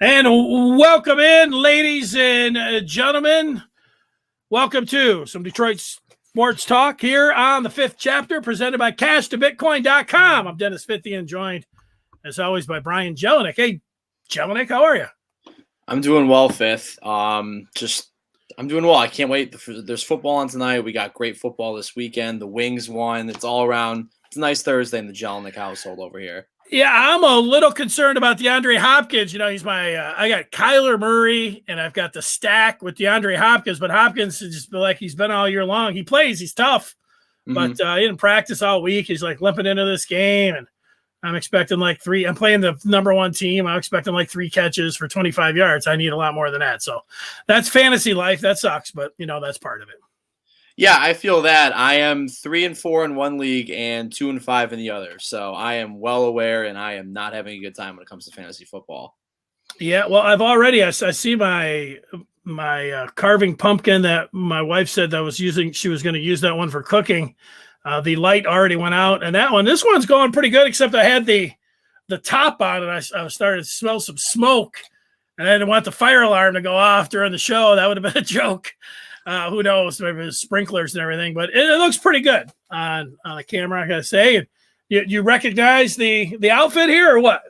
And welcome in, ladies and gentlemen. Welcome to some Detroit Sports Talk here on the Fifth Chapter, presented by CashToBitcoin.com. I'm Dennis Fithian, joined, as always, by Brian Jelinek. Hey, Jelinek, how are you? I'm doing well, Fifth. I'm doing well. I can't wait. There's football on tonight. We got great football this weekend. The Wings won. It's all around. It's a nice Thursday in the Jelinek household over here. Yeah, I'm a little concerned about DeAndre Hopkins. You know, he's I got Kyler Murray, and I've got the stack with DeAndre Hopkins, but Hopkins is just like he's been all year long. He plays, he's tough, but he didn't practice all week. He's like limping into this game, and I'm expecting like three. I'm playing the number one team. I'm expecting like 3 catches for 25 yards. I need a lot more than that. So that's fantasy life. That sucks, but, you know, that's part of it. Yeah, I feel that. I am 3-4 in one league and 2-5 in the other. So I am well aware, and I am not having a good time when it comes to fantasy football. Yeah, well, I see my carving pumpkin that my wife said that she was going to use that one for cooking. The light already went out, and this one's going pretty good, except I had the top on, and I started to smell some smoke, and I didn't want the fire alarm to go off during the show. That would have been a joke. Who knows? Maybe the sprinklers and everything, but it looks pretty good on the camera, I gotta say. You recognize the outfit here or what?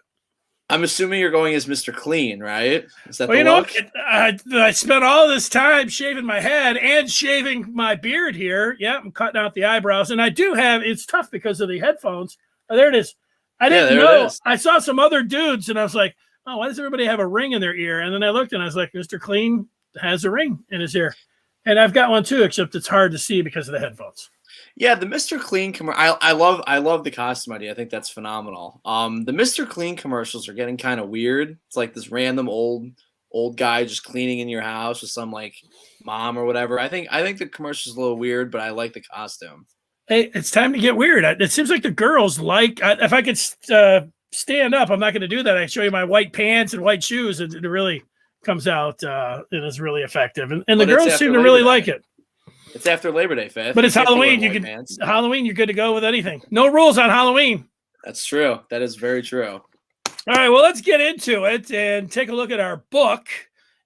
I'm assuming you're going as Mr. Clean, right? Is that the look? I spent all this time shaving my head and shaving my beard here. Yeah, I'm cutting out the eyebrows, and I do have. It's tough because of the headphones. Oh, there it is. I didn't know. I saw some other dudes, and I was like, "Oh, why does everybody have a ring in their ear?" And then I looked, and I was like, "Mr. Clean has a ring in his ear." And I've got one too, except it's hard to see because of the headphones. Yeah, the Mr. Clean commercial. I love the costume idea. I think that's phenomenal. The Mr. Clean commercials are getting kind of weird. It's like this random old guy just cleaning in your house with some like mom or whatever. I think the commercial's a little weird, but I like the costume. Hey, it's time to get weird. It seems like the girls like. If I could stand up, I'm not going to do that. I show you my white pants and white shoes, and it really comes out and is really effective. And the girls seem to really like it. It's after Labor Day, Fifth. But it's Halloween. Halloween, you're good to go with anything. No rules on Halloween. That's true. That is very true. All right, well, let's get into it and take a look at our book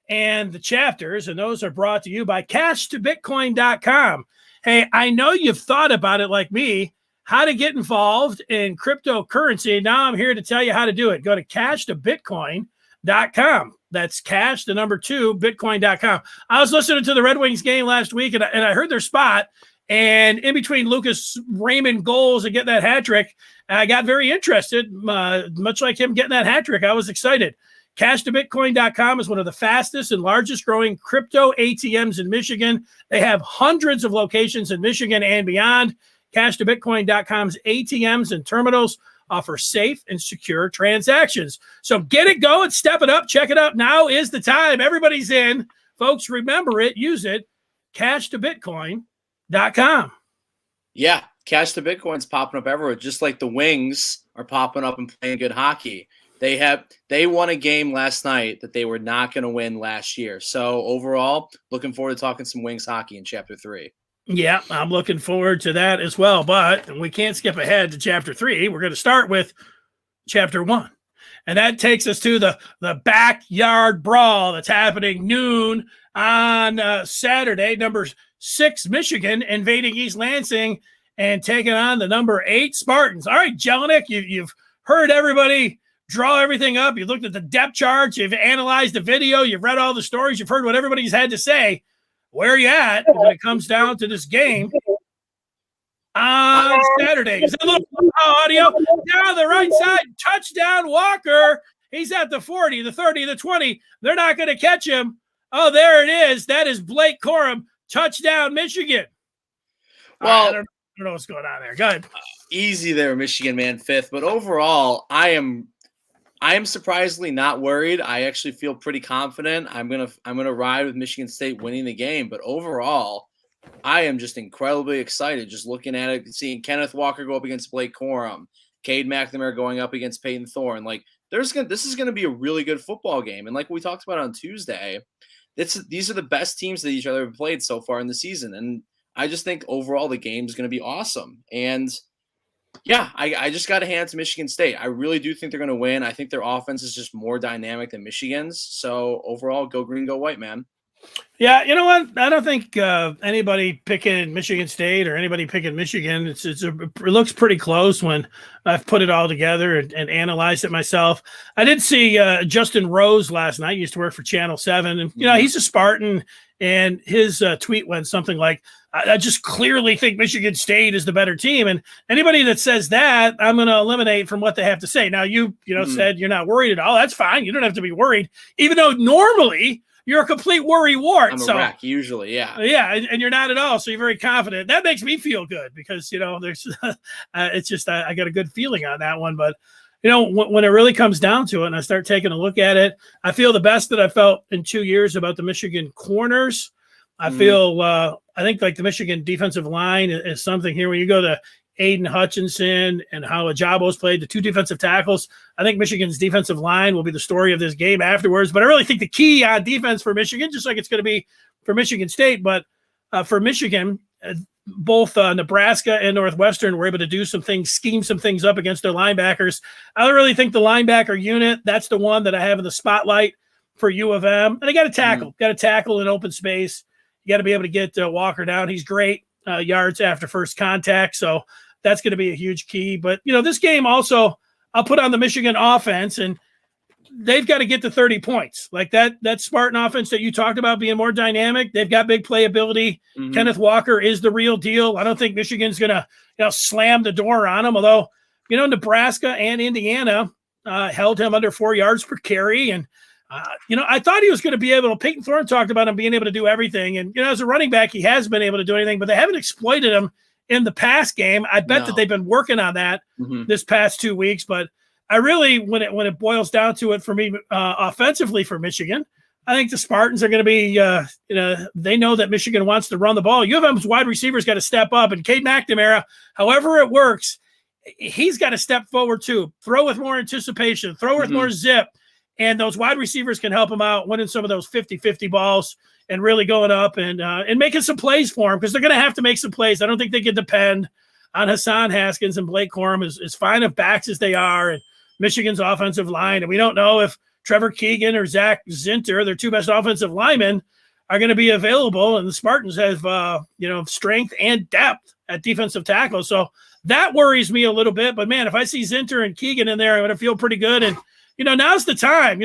and the chapters, and those are brought to you by CashToBitcoin.com. Hey, I know you've thought about it like me, how to get involved in cryptocurrency. Now I'm here to tell you how to do it. Go to CashToBitcoin.com. That's cash, the number 2, Bitcoin.com. I was listening to the Red Wings game last week, and I heard their spot. And in between Lucas Raymond goals and getting that hat trick, I got very interested. Much like him getting that hat trick, I was excited. CashToBitcoin.com is one of the fastest and largest growing crypto ATMs in Michigan. They have hundreds of locations in Michigan and beyond. CashToBitcoin.com's ATMs and terminals offer safe and secure transactions. So get it going, step it up, check it out. Now is the time. Everybody's in. Folks, remember it, use it. CashToBitcoin.com. Yeah, Cash to Bitcoin's popping up everywhere, just like the Wings are popping up and playing good hockey. They won a game last night that they were not going to win last year. So overall, looking forward to talking some Wings hockey in Chapter 3. Yeah, I'm looking forward to that as well, but we can't skip ahead to Chapter 3. We're going to start with Chapter 1, and that takes us to the backyard brawl that's happening noon on Saturday. Number 6 Michigan invading East Lansing and taking on the number 8 Spartans. All right, Jelinek, you've heard everybody draw everything up. You looked at the depth charts. You've analyzed the video. You've read all the stories. You've heard what everybody's had to say. Where are you at when it comes down to this game on Saturday? Is that a little audio? Down the right side, touchdown Walker. He's at the 40, the 30, the 20. They're not going to catch him. Oh, there it is. That is Blake Corum. Touchdown, Michigan. Well, I don't know what's going on there. Go ahead. Easy there, Michigan, man, 5th. But overall, I am surprisingly not worried. I actually feel pretty confident. I'm gonna ride with Michigan State winning the game. But overall, I am just incredibly excited just looking at it, seeing Kenneth Walker go up against Blake Corum, Cade McNamara going up against Peyton Thorne. Like this is gonna be a really good football game. And like we talked about on Tuesday, these are the best teams that each other have played so far in the season. And I just think overall the game is gonna be awesome. And Yeah, I just got to hand it to Michigan State. I really do think they're going to win. I think their offense is just more dynamic than Michigan's. So overall, go green, go white, man. Yeah, you know what? I don't think anybody picking Michigan State or anybody picking Michigan. It looks pretty close when I've put it all together and analyzed it myself. I did see Justin Rose last night. He used to work for Channel 7, and he's a Spartan. And his tweet went something like, "I just clearly think Michigan State is the better team." And anybody that says that, I'm going to eliminate from what they have to say. Now, you said you're not worried at all. That's fine. You don't have to be worried, even though normally you're a complete worry wart. I'm a wreck, usually, yeah. Yeah, and you're not at all. So you're very confident. That makes me feel good because, there's it's just I got a good feeling on that one. But, when it really comes down to it and I start taking a look at it, I feel the best that I felt in 2 years about the Michigan corners. I feel I think like the Michigan defensive line is something here. When you go to Aiden Hutchinson and how Ajabo's played, the two defensive tackles, I think Michigan's defensive line will be the story of this game afterwards. But I really think the key on defense for Michigan, just like it's going to be for Michigan State, but for Michigan, both Nebraska and Northwestern were able to do some things, scheme some things up against their linebackers. I don't really think the linebacker unit, that's the one that I have in the spotlight for U of M. And they got to tackle in open space. You got to be able to get Walker down. He's great yards after first contact. So that's going to be a huge key. But, this game also, I'll put on the Michigan offense, and they've got to get to 30 points. Like that Spartan offense that you talked about being more dynamic, they've got big playability. Kenneth Walker is the real deal. I don't think Michigan's going to slam the door on him, although, Nebraska and Indiana held him under 4 yards per carry. And, I thought he was going to be able to – Peyton Thorne talked about him being able to do everything. And, as a running back, he has been able to do anything, but they haven't exploited him in the pass game. I bet that they've been working on that this past 2 weeks. But I really, when it boils down to it for me offensively for Michigan, I think the Spartans are going to be, they know that Michigan wants to run the ball. U of M's wide receivers got to step up. And Cade McNamara, however it works, he's got to step forward too. Throw with more anticipation. Throw with more zip. And those wide receivers can help him out winning some of those 50-50 balls and really going up and making some plays for him, because they're going to have to make some plays. I don't think they can depend on Hassan Haskins and Blake Corum, as fine of backs as they are, and Michigan's offensive line. And we don't know if Trevor Keegan or Zach Zinter, their two best offensive linemen, are going to be available. And the Spartans have, strength and depth at defensive tackle. So that worries me a little bit. But, man, if I see Zinter and Keegan in there, I'm going to feel pretty good. And, now's the time.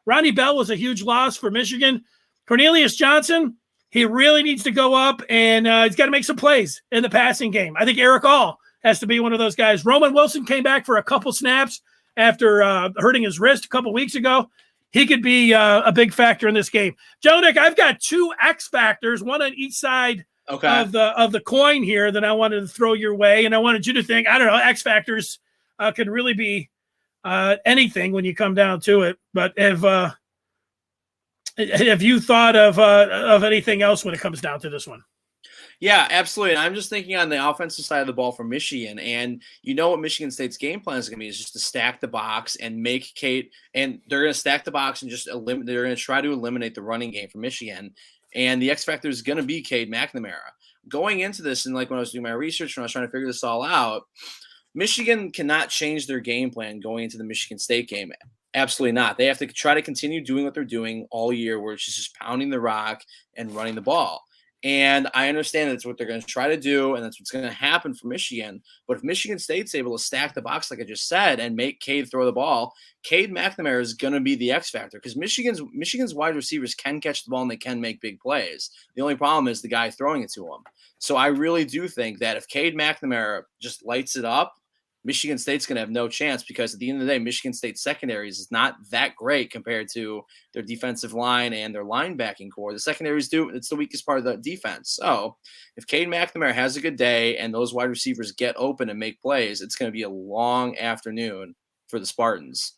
Ronnie Bell was a huge loss for Michigan. Cornelius Johnson, he really needs to go up, and he's got to make some plays in the passing game. I think Eric All has to be one of those guys. Roman Wilson came back for a couple snaps after hurting his wrist a couple weeks ago. He could be a big factor in this game. Jelinek, I've got two X factors, one on each side of the coin here that I wanted to throw your way, and I wanted you to think, I don't know, X factors could really be anything when you come down to it. But have you thought of anything else when it comes down to this one? Yeah, absolutely. And I'm just thinking on the offensive side of the ball for Michigan, and what Michigan State's game plan is going to be is just to stack the box and make Kate, and they're going to stack the box and just eliminate. They're going to try to eliminate the running game for Michigan, and the X factor is going to be Cade McNamara. Going into this, and like when I was doing my research, when I was trying to figure this all out, Michigan cannot change their game plan going into the Michigan State game. Absolutely not. They have to try to continue doing what they're doing all year, where it's just pounding the rock and running the ball. And I understand that's what they're going to try to do, and that's what's going to happen for Michigan. But if Michigan State's able to stack the box, like I just said, and make Cade throw the ball, Cade McNamara is going to be the X factor, because Michigan's wide receivers can catch the ball and they can make big plays. The only problem is the guy throwing it to them. So I really do think that if Cade McNamara just lights it up, Michigan State's going to have no chance, because at the end of the day, Michigan State secondaries is not that great compared to their defensive line and their linebacking core. The secondaries it's the weakest part of the defense. So if Cade McNamara has a good day and those wide receivers get open and make plays, it's going to be a long afternoon for the Spartans.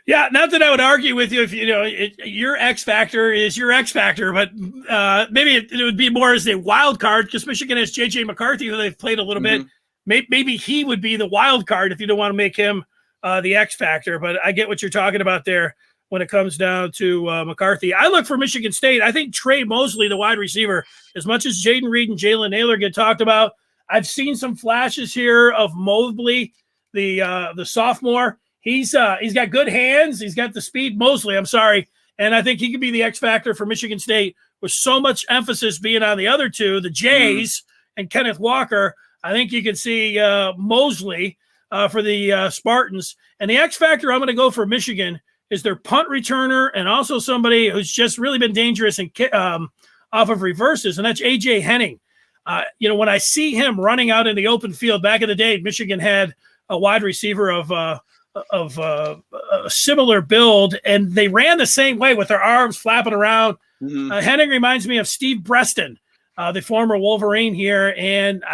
Yeah, not that I would argue with you if your X factor is your X factor, but maybe it would be more as a wild card, because Michigan has J.J. McCarthy, who they've played a little bit. Maybe he would be the wild card if you don't want to make him the X factor. But I get what you're talking about there when it comes down to McCarthy. I look for Michigan State. I think Trey Mosley, the wide receiver, as much as Jaden Reed and Jalen Naylor get talked about, I've seen some flashes here of Mobley, the sophomore. He's got good hands. He's got the speed. Mosley, I'm sorry. And I think he could be the X factor for Michigan State with so much emphasis being on the other two, the Jays and Kenneth Walker. I think you can see Mosley for the Spartans. And the X factor I'm going to go for Michigan is their punt returner and also somebody who's just really been dangerous and off of reverses, and that's A.J. Henning. When I see him running out in the open field, back in the day, Michigan had a wide receiver of a similar build, and they ran the same way with their arms flapping around. Henning reminds me of Steve Breston, the former Wolverine here, and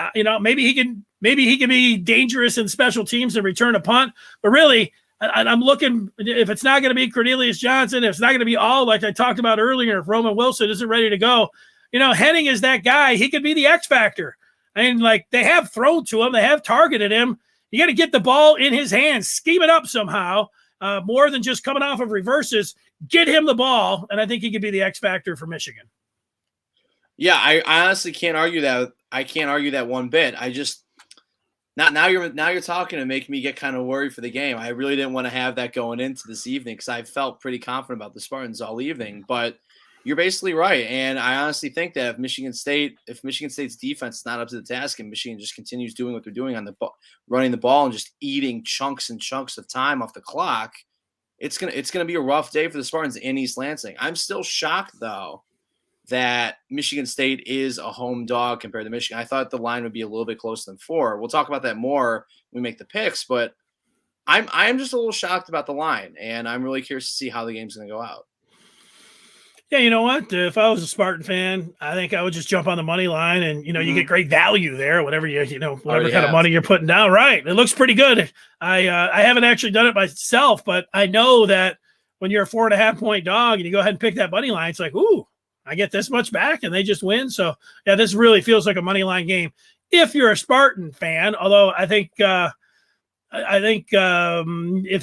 maybe he can be dangerous in special teams and return a punt. But really, I'm looking, if it's not going to be Cornelius Johnson, if it's not going to be all like I talked about earlier, if Roman Wilson isn't ready to go, Henning is that guy. He could be the X factor. They have thrown to him, they have targeted him. You got to get the ball in his hands, scheme it up somehow, more than just coming off of reverses. Get him the ball, and I think he could be the X factor for Michigan. Yeah, I honestly can't argue that. I can't argue that one bit. I just now you're talking and making me get kind of worried for the game. I really didn't want to have that going into this evening because I felt pretty confident about the Spartans all evening, but you're basically right. And I honestly think that if Michigan State's defense is not up to the task and Michigan just continues doing what they're doing on the running the ball and just eating chunks and chunks of time off the clock, it's gonna be a rough day for the Spartans in East Lansing. I'm still shocked though that Michigan State is a home dog compared to Michigan. I thought the line would be a little bit closer than 4. We'll talk about that more when we make the picks, but I'm just a little shocked about the line, and I'm really curious to see how the game's gonna go out. Yeah, you know what? If I was a Spartan fan, I think I would just jump on the money line, and you get great value there. Whatever whatever kind of money you're putting down, right? It looks pretty good. I haven't actually done it myself, but I know that when you're a 4.5 point dog and you go ahead and pick that money line, it's like, ooh, I get this much back, and they just win. So yeah, this really feels like a money line game if you're a Spartan fan. Although I think if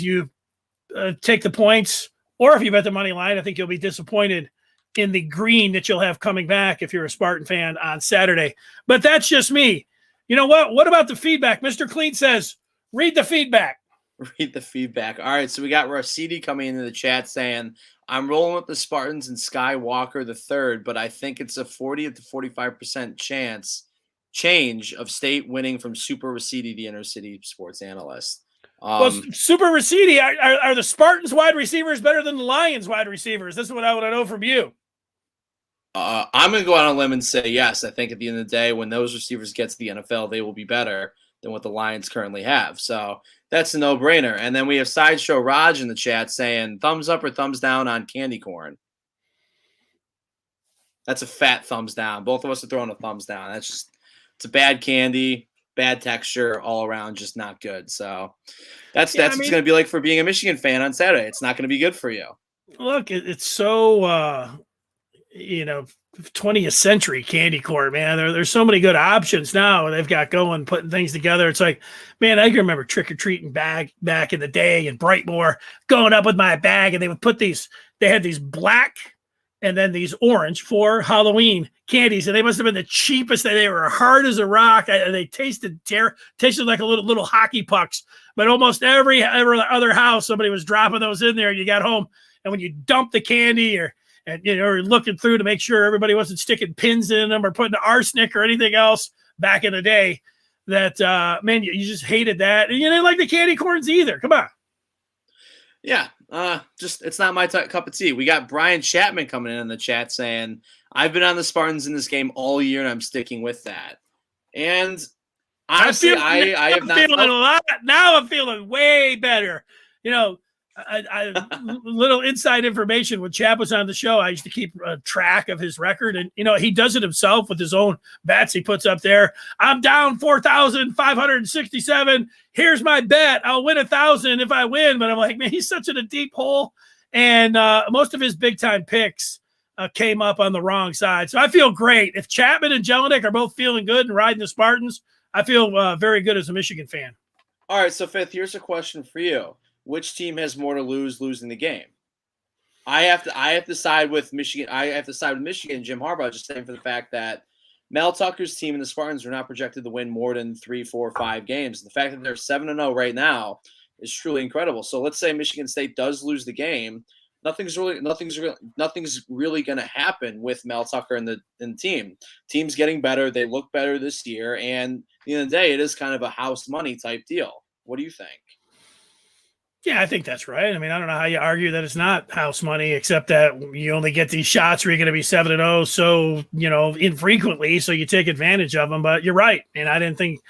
you take the points or if you bet the money line, I think you'll be disappointed in the green that you'll have coming back if you're a Spartan fan on Saturday. But that's just me. You know what? What about the feedback? Mr. Clean says, read the feedback. Read the feedback. All right, so we got Rashidi coming into the chat saying, I'm rolling with the Spartans and Skywalker the third, but I think it's a 40 to 45% change of State winning from Super Rashidi, the inner city sports analyst. Super Rashidi, are the Spartans wide receivers better than the Lions wide receivers? This is what I want to know from you. I'm going to go out on a limb and say yes. I think at the end of the day, when those receivers get to the NFL, they will be better than what the Lions currently have. So that's a no-brainer. And then we have Sideshow Raj in the chat saying, thumbs up or thumbs down on candy corn. That's a fat thumbs down. Both of us are throwing a thumbs down. It's a bad candy, bad texture, all around, just not good. So that's what it's going to be like for being a Michigan fan on Saturday. It's not going to be good for you. Look, it's so 20th century candy corn, man. There's so many good options now they've got going, putting things together. It's like, man, I can remember trick-or-treating back in the day in Brightmoor, going up with my bag, and they would put they had these black and then these orange for Halloween candies, and they must have been the cheapest. They were hard as a rock. They tasted like a little hockey pucks, but almost every other house, somebody was dropping those in there. You got home, and when you dump the candy or looking through to make sure everybody wasn't sticking pins in them or putting arsenic or anything else back in the day, that, man, you just hated that. And you didn't like the candy corns either. Come on. Yeah. It's not my cup of tea. We got Brian Chapman coming in the chat saying, I've been on the Spartans in this game all year and I'm sticking with that. And honestly, I have not feeling a lot. Now I'm feeling way better. I little inside information when Chap was on the show. I used to keep track of his record, and he does it himself with his own bets he puts up there. I'm down 4,567. Here's my bet. I'll win 1,000 if I win. But I'm like, man, he's such in a deep hole, and most of his big time picks came up on the wrong side. So I feel great. If Chapman and Jelinek are both feeling good and riding the Spartans, I feel very good as a Michigan fan. All right, so Fifth, here's a question for you. Which team has more to losing the game? I have to side with Michigan. I have to side with Michigan and Jim Harbaugh, just saying for the fact that Mel Tucker's team and the Spartans are not projected to win more than 3, 4, 5 games. The fact that they're 7-0 right now is truly incredible. So let's say Michigan State does lose the game. Nothing's really going to happen with Mel Tucker and the team. Team's getting better. They look better this year. And at the end of the day, it is kind of a house money type deal. What do you think? Yeah, I think that's right. I mean, I don't know how you argue that it's not house money, except that you only get these shots where you're going to be 7-0 so, infrequently, so you take advantage of them. But you're right. And I didn't think,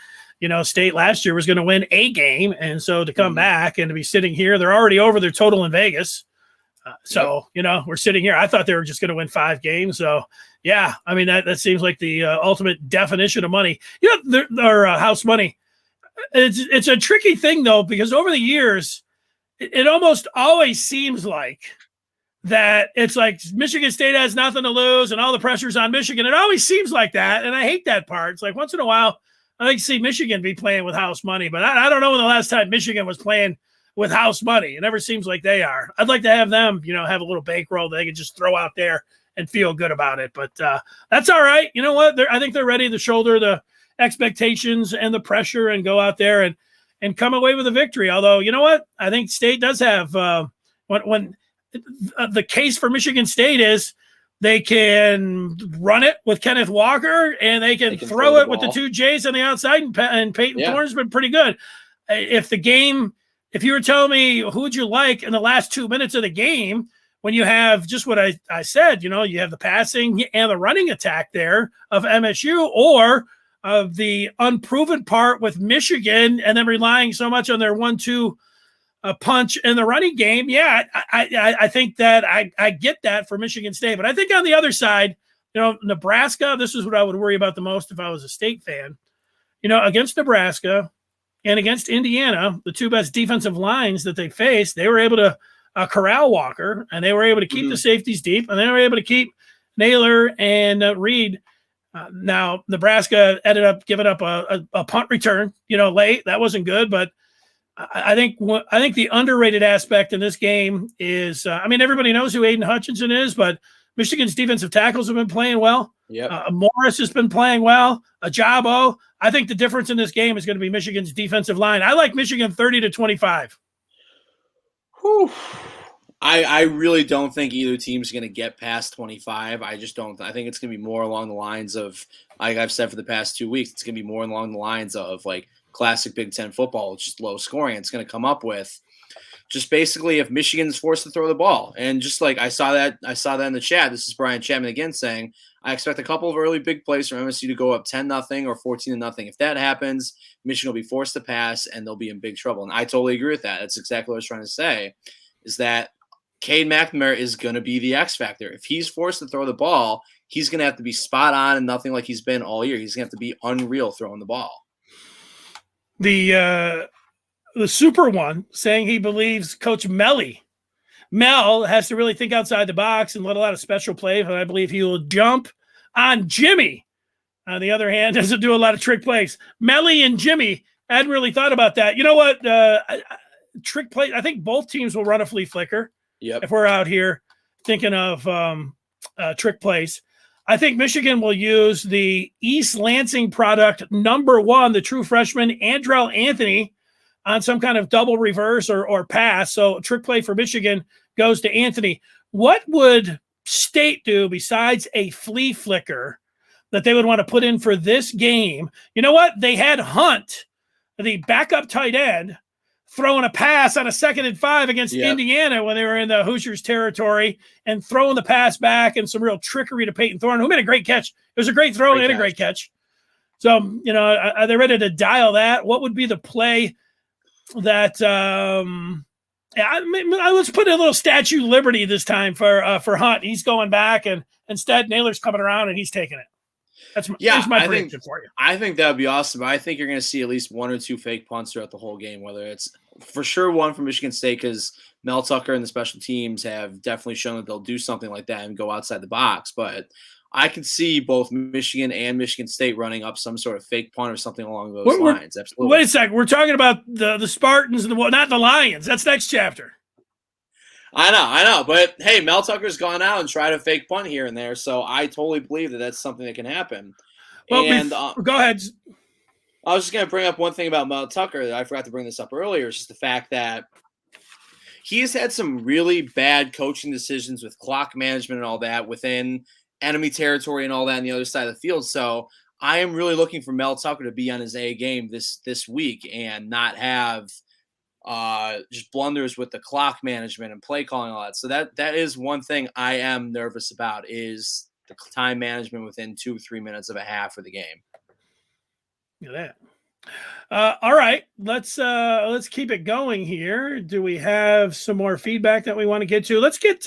State last year was going to win a game. And so to come back and to be sitting here, they're already over their total in Vegas. We're sitting here. I thought they were just going to win 5 games. So, yeah, I mean, that seems like the ultimate definition of money. Their house money. It's a tricky thing, though, because over the years, it almost always seems like that it's like Michigan State has nothing to lose and all the pressure's on Michigan. It always seems like that, and I hate that part. It's like once in a while, I like to see Michigan be playing with house money, but I don't know when the last time Michigan was playing with house money. It never seems like they are. I'd like to have them, have a little bankroll that they can just throw out there and feel good about it. But that's all right. You know what? I think they're ready to shoulder the expectations and the pressure and go out there and come away with a victory. Although, you know what? I think State does have when the case for Michigan State is they can run it with Kenneth Walker and they can throw it with the 2 J's on the outside, and Peyton Thorne's been pretty good. If you were telling me who would you like in the last 2 minutes of the game, when you have just what I said, you have the passing and the running attack there of MSU, or of the unproven part with Michigan and then relying so much on their 1-2 punch in the running game. Yeah, I think that I get that for Michigan State. But I think on the other side, Nebraska, this is what I would worry about the most if I was a State fan. Against Nebraska and against Indiana, the 2 best defensive lines that they faced, they were able to corral Walker, and they were able to keep the safeties deep, and they were able to keep Naylor and Reed. Now, Nebraska ended up giving up a punt return, late. That wasn't good, but I think the underrated aspect in this game is, everybody knows who Aiden Hutchinson is, but Michigan's defensive tackles have been playing well. Yeah, Morris has been playing well. Ajabo. I think the difference in this game is going to be Michigan's defensive line. I like Michigan 30-25. Whew. I really don't think either team's going to get past 25. I just don't. I think it's going to be more along the lines of, like I've said for the past 2 weeks, it's going to be more along the lines of like classic Big Ten football, which is low scoring. It's going to come up with just basically if Michigan's forced to throw the ball. And just like I saw that in the chat. This is Brian Chapman again saying, I expect a couple of early big plays from MSU to go up 10-0 or 14-0. If that happens, Michigan will be forced to pass and they'll be in big trouble. And I totally agree with that. That's exactly what I was trying to say, is that Cade McNamara is going to be the X factor. If he's forced to throw the ball, he's going to have to be spot on and nothing like he's been all year. He's going to have to be unreal throwing the ball. The super one saying he believes Coach Mel has to really think outside the box and let a lot of special play. And I believe he will jump on Jimmy. On the other hand, doesn't do a lot of trick plays. Melly and Jimmy, I hadn't really thought about that. You know what? Trick play. I think both teams will run a flea flicker. Yep. If we're out here thinking of trick plays. I think Michigan will use the East Lansing product number 1, the true freshman, Andrell Anthony, on some kind of double reverse or pass. So trick play for Michigan goes to Anthony. What would State do besides a flea flicker that they would want to put in for this game? You know what? They had Hunt, the backup tight end, throwing a pass on a 2nd and 5 against Indiana when they were in the Hoosiers territory and throwing the pass back and some real trickery to Peyton Thorne, who made a great catch. It was a great throw and a great catch. So, are they ready to dial that? What would be the play that let's put a little Statue of Liberty this time for Hunt. He's going back, and instead Naylor's coming around and he's taking it. That's my prediction for you. I think that would be awesome. But I think you're going to see at least 1 or 2 fake punts throughout the whole game, whether it's for sure one from Michigan State, because Mel Tucker and the special teams have definitely shown that they'll do something like that and go outside the box. But I could see both Michigan and Michigan State running up some sort of fake punt or something along those lines. Absolutely. Wait a second. We're talking about the Spartans and not the Lions. That's next chapter. I know. But, hey, Mel Tucker's gone out and tried a fake punt here and there, so I totally believe that that's something that can happen. Well, And go ahead. I was just going to bring up one thing about Mel Tucker that I forgot to bring this up earlier. It's just the fact that he's had some really bad coaching decisions with clock management and all that within enemy territory and all that on the other side of the field. So I am really looking for Mel Tucker to be on his A game this week and not have just blunders with the clock management and play calling and all that. So that is one thing I am nervous about is the time management within 2 or 3 minutes of a half for the game. Look at that. All right, let's keep it going here. Do we have some more feedback that we want to get to? Let's get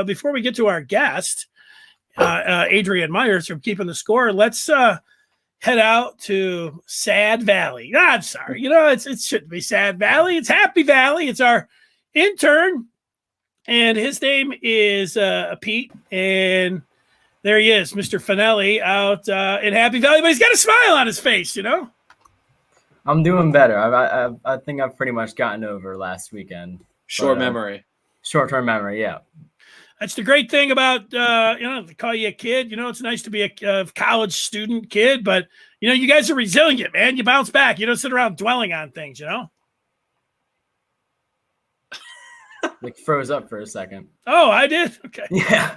before we get to our guest, Adrian Myers from Keeping the Score. Let's head out to Sad Valley. No, I'm sorry. It shouldn't be Sad Valley. It's Happy Valley. It's our intern, and his name is Pete. And there he is, Mr. Finelli, out in Happy Valley. But he's got a smile on his face, I'm doing better. I think I've pretty much gotten over last weekend. Short memory. Short-term memory, yeah. That's the great thing about, they call you a kid. It's nice to be a college student kid, but, you guys are resilient, man. You bounce back. You don't sit around dwelling on things, Like froze up for a second. Oh, I did? Okay. Yeah.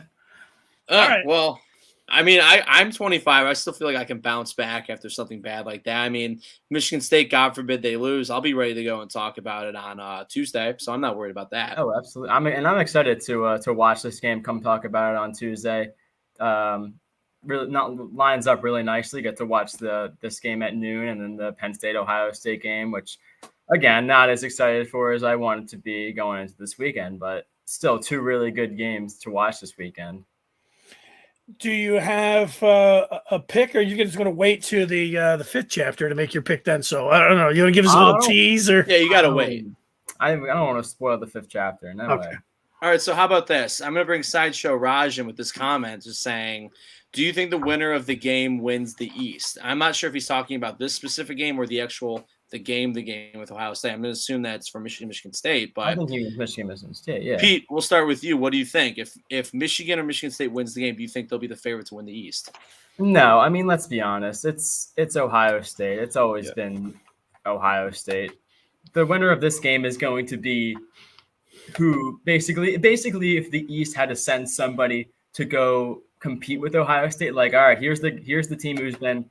All right. Well, I mean, I'm 25. I still feel like I can bounce back after something bad like that. I mean, Michigan State, God forbid they lose. I'll be ready to go and talk about it on Tuesday, so I'm not worried about that. Oh, absolutely. I'm excited to watch this game. Come talk about it on Tuesday. Really lines up really nicely. Get to watch this game at noon, and then the Penn State Ohio State game, which again not as excited for as I wanted to be going into this weekend, but still two really good games to watch this weekend. Do you have a pick, or are you just going to wait to the FithChapter to make your pick then? So I don't know. You want to give us a little tease, or yeah, you got to wait. I don't want to spoil the FithChapter. No way. All right. So how about this? I'm going to bring Sideshow Raj in with this comment, just saying, do you think the winner of the game wins the East? I'm not sure if he's talking about this specific game or the game with Ohio State. I'm going to assume that's for Michigan State. But I think he was Michigan State, yeah. Pete, we'll start with you. What do you think? If Michigan or Michigan State wins the game, do you think they'll be the favorite to win the East? No, I mean, let's be honest. It's Ohio State. It's always been Ohio State. The winner of this game is going to be who basically if the East had to send somebody to go compete with Ohio State, like, all right, here's the team who's been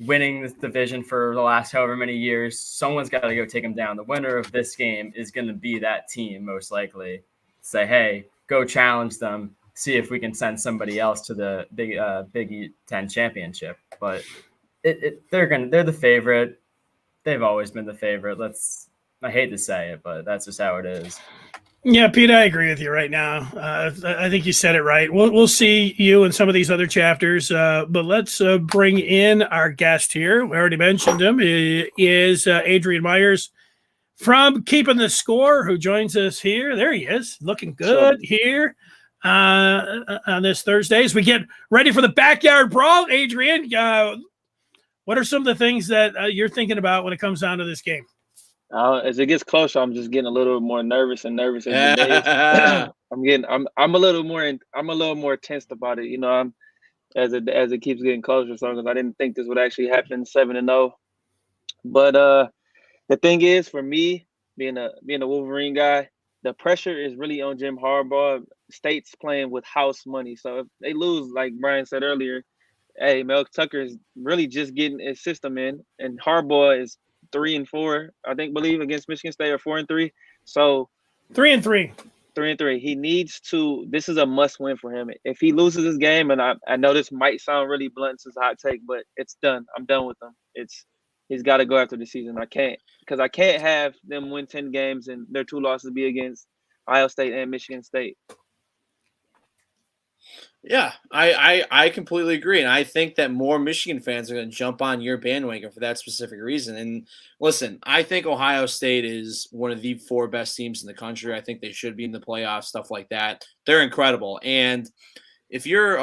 winning this division for the last however many years. Someone's got to go take them down. The winner of this game is going to be that team, most likely. Say, hey, go challenge them. See if we can send somebody else to the Big Ten championship. But they're the favorite. They've always been the favorite. I hate to say it, but that's just how it is. Yeah, Pete, I agree with you right now. I think you said it right. We'll see you in some of these other chapters, but let's bring in our guest here. We already mentioned him. He is Adrian Myers from Keeping the Score, who joins us here. There he is, looking good here on this Thursday as we get ready for the backyard brawl. Adrian, what are some of the things that you're thinking about when it comes down to this game? As it gets closer, I'm just getting a little more nervous as the days. I'm a little more tensed about it. I'm as it keeps getting closer. So because I didn't think this would actually happen 7-0, but the thing is, for me, being a Wolverine guy, the pressure is really on Jim Harbaugh. State's playing with house money, so if they lose, like Brian said earlier, hey, Mel Tucker is really just getting his system in, and Harbaugh is 3-4, I believe, against Michigan State, or 4-3. So 3-3. 3-3. He needs to. This is a must-win for him. If he loses this game, and I know this might sound really blunt, since a hot take, but it's done. I'm done with him. He's got to go after the season. I can't have them win 10 games and their 2 losses be against Ohio State and Michigan State. Yeah, I completely agree. And I think that more Michigan fans are going to jump on your bandwagon for that specific reason. And listen, I think Ohio State is one of the 4 best teams in the country. I think they should be in the playoffs, stuff like that. They're incredible. And if you're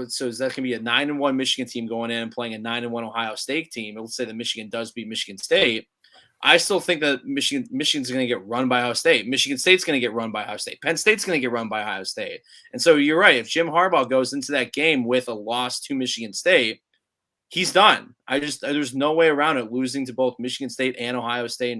so is that going to be a 9-1 Michigan team going in and playing a 9-1 Ohio State team? Let's say that Michigan does beat Michigan State. I still think that Michigan's going to get run by Ohio State. Michigan State's going to get run by Ohio State. Penn State's going to get run by Ohio State. And so you're right. If Jim Harbaugh goes into that game with a loss to Michigan State, he's done. There's no way around it, losing to both Michigan State and Ohio State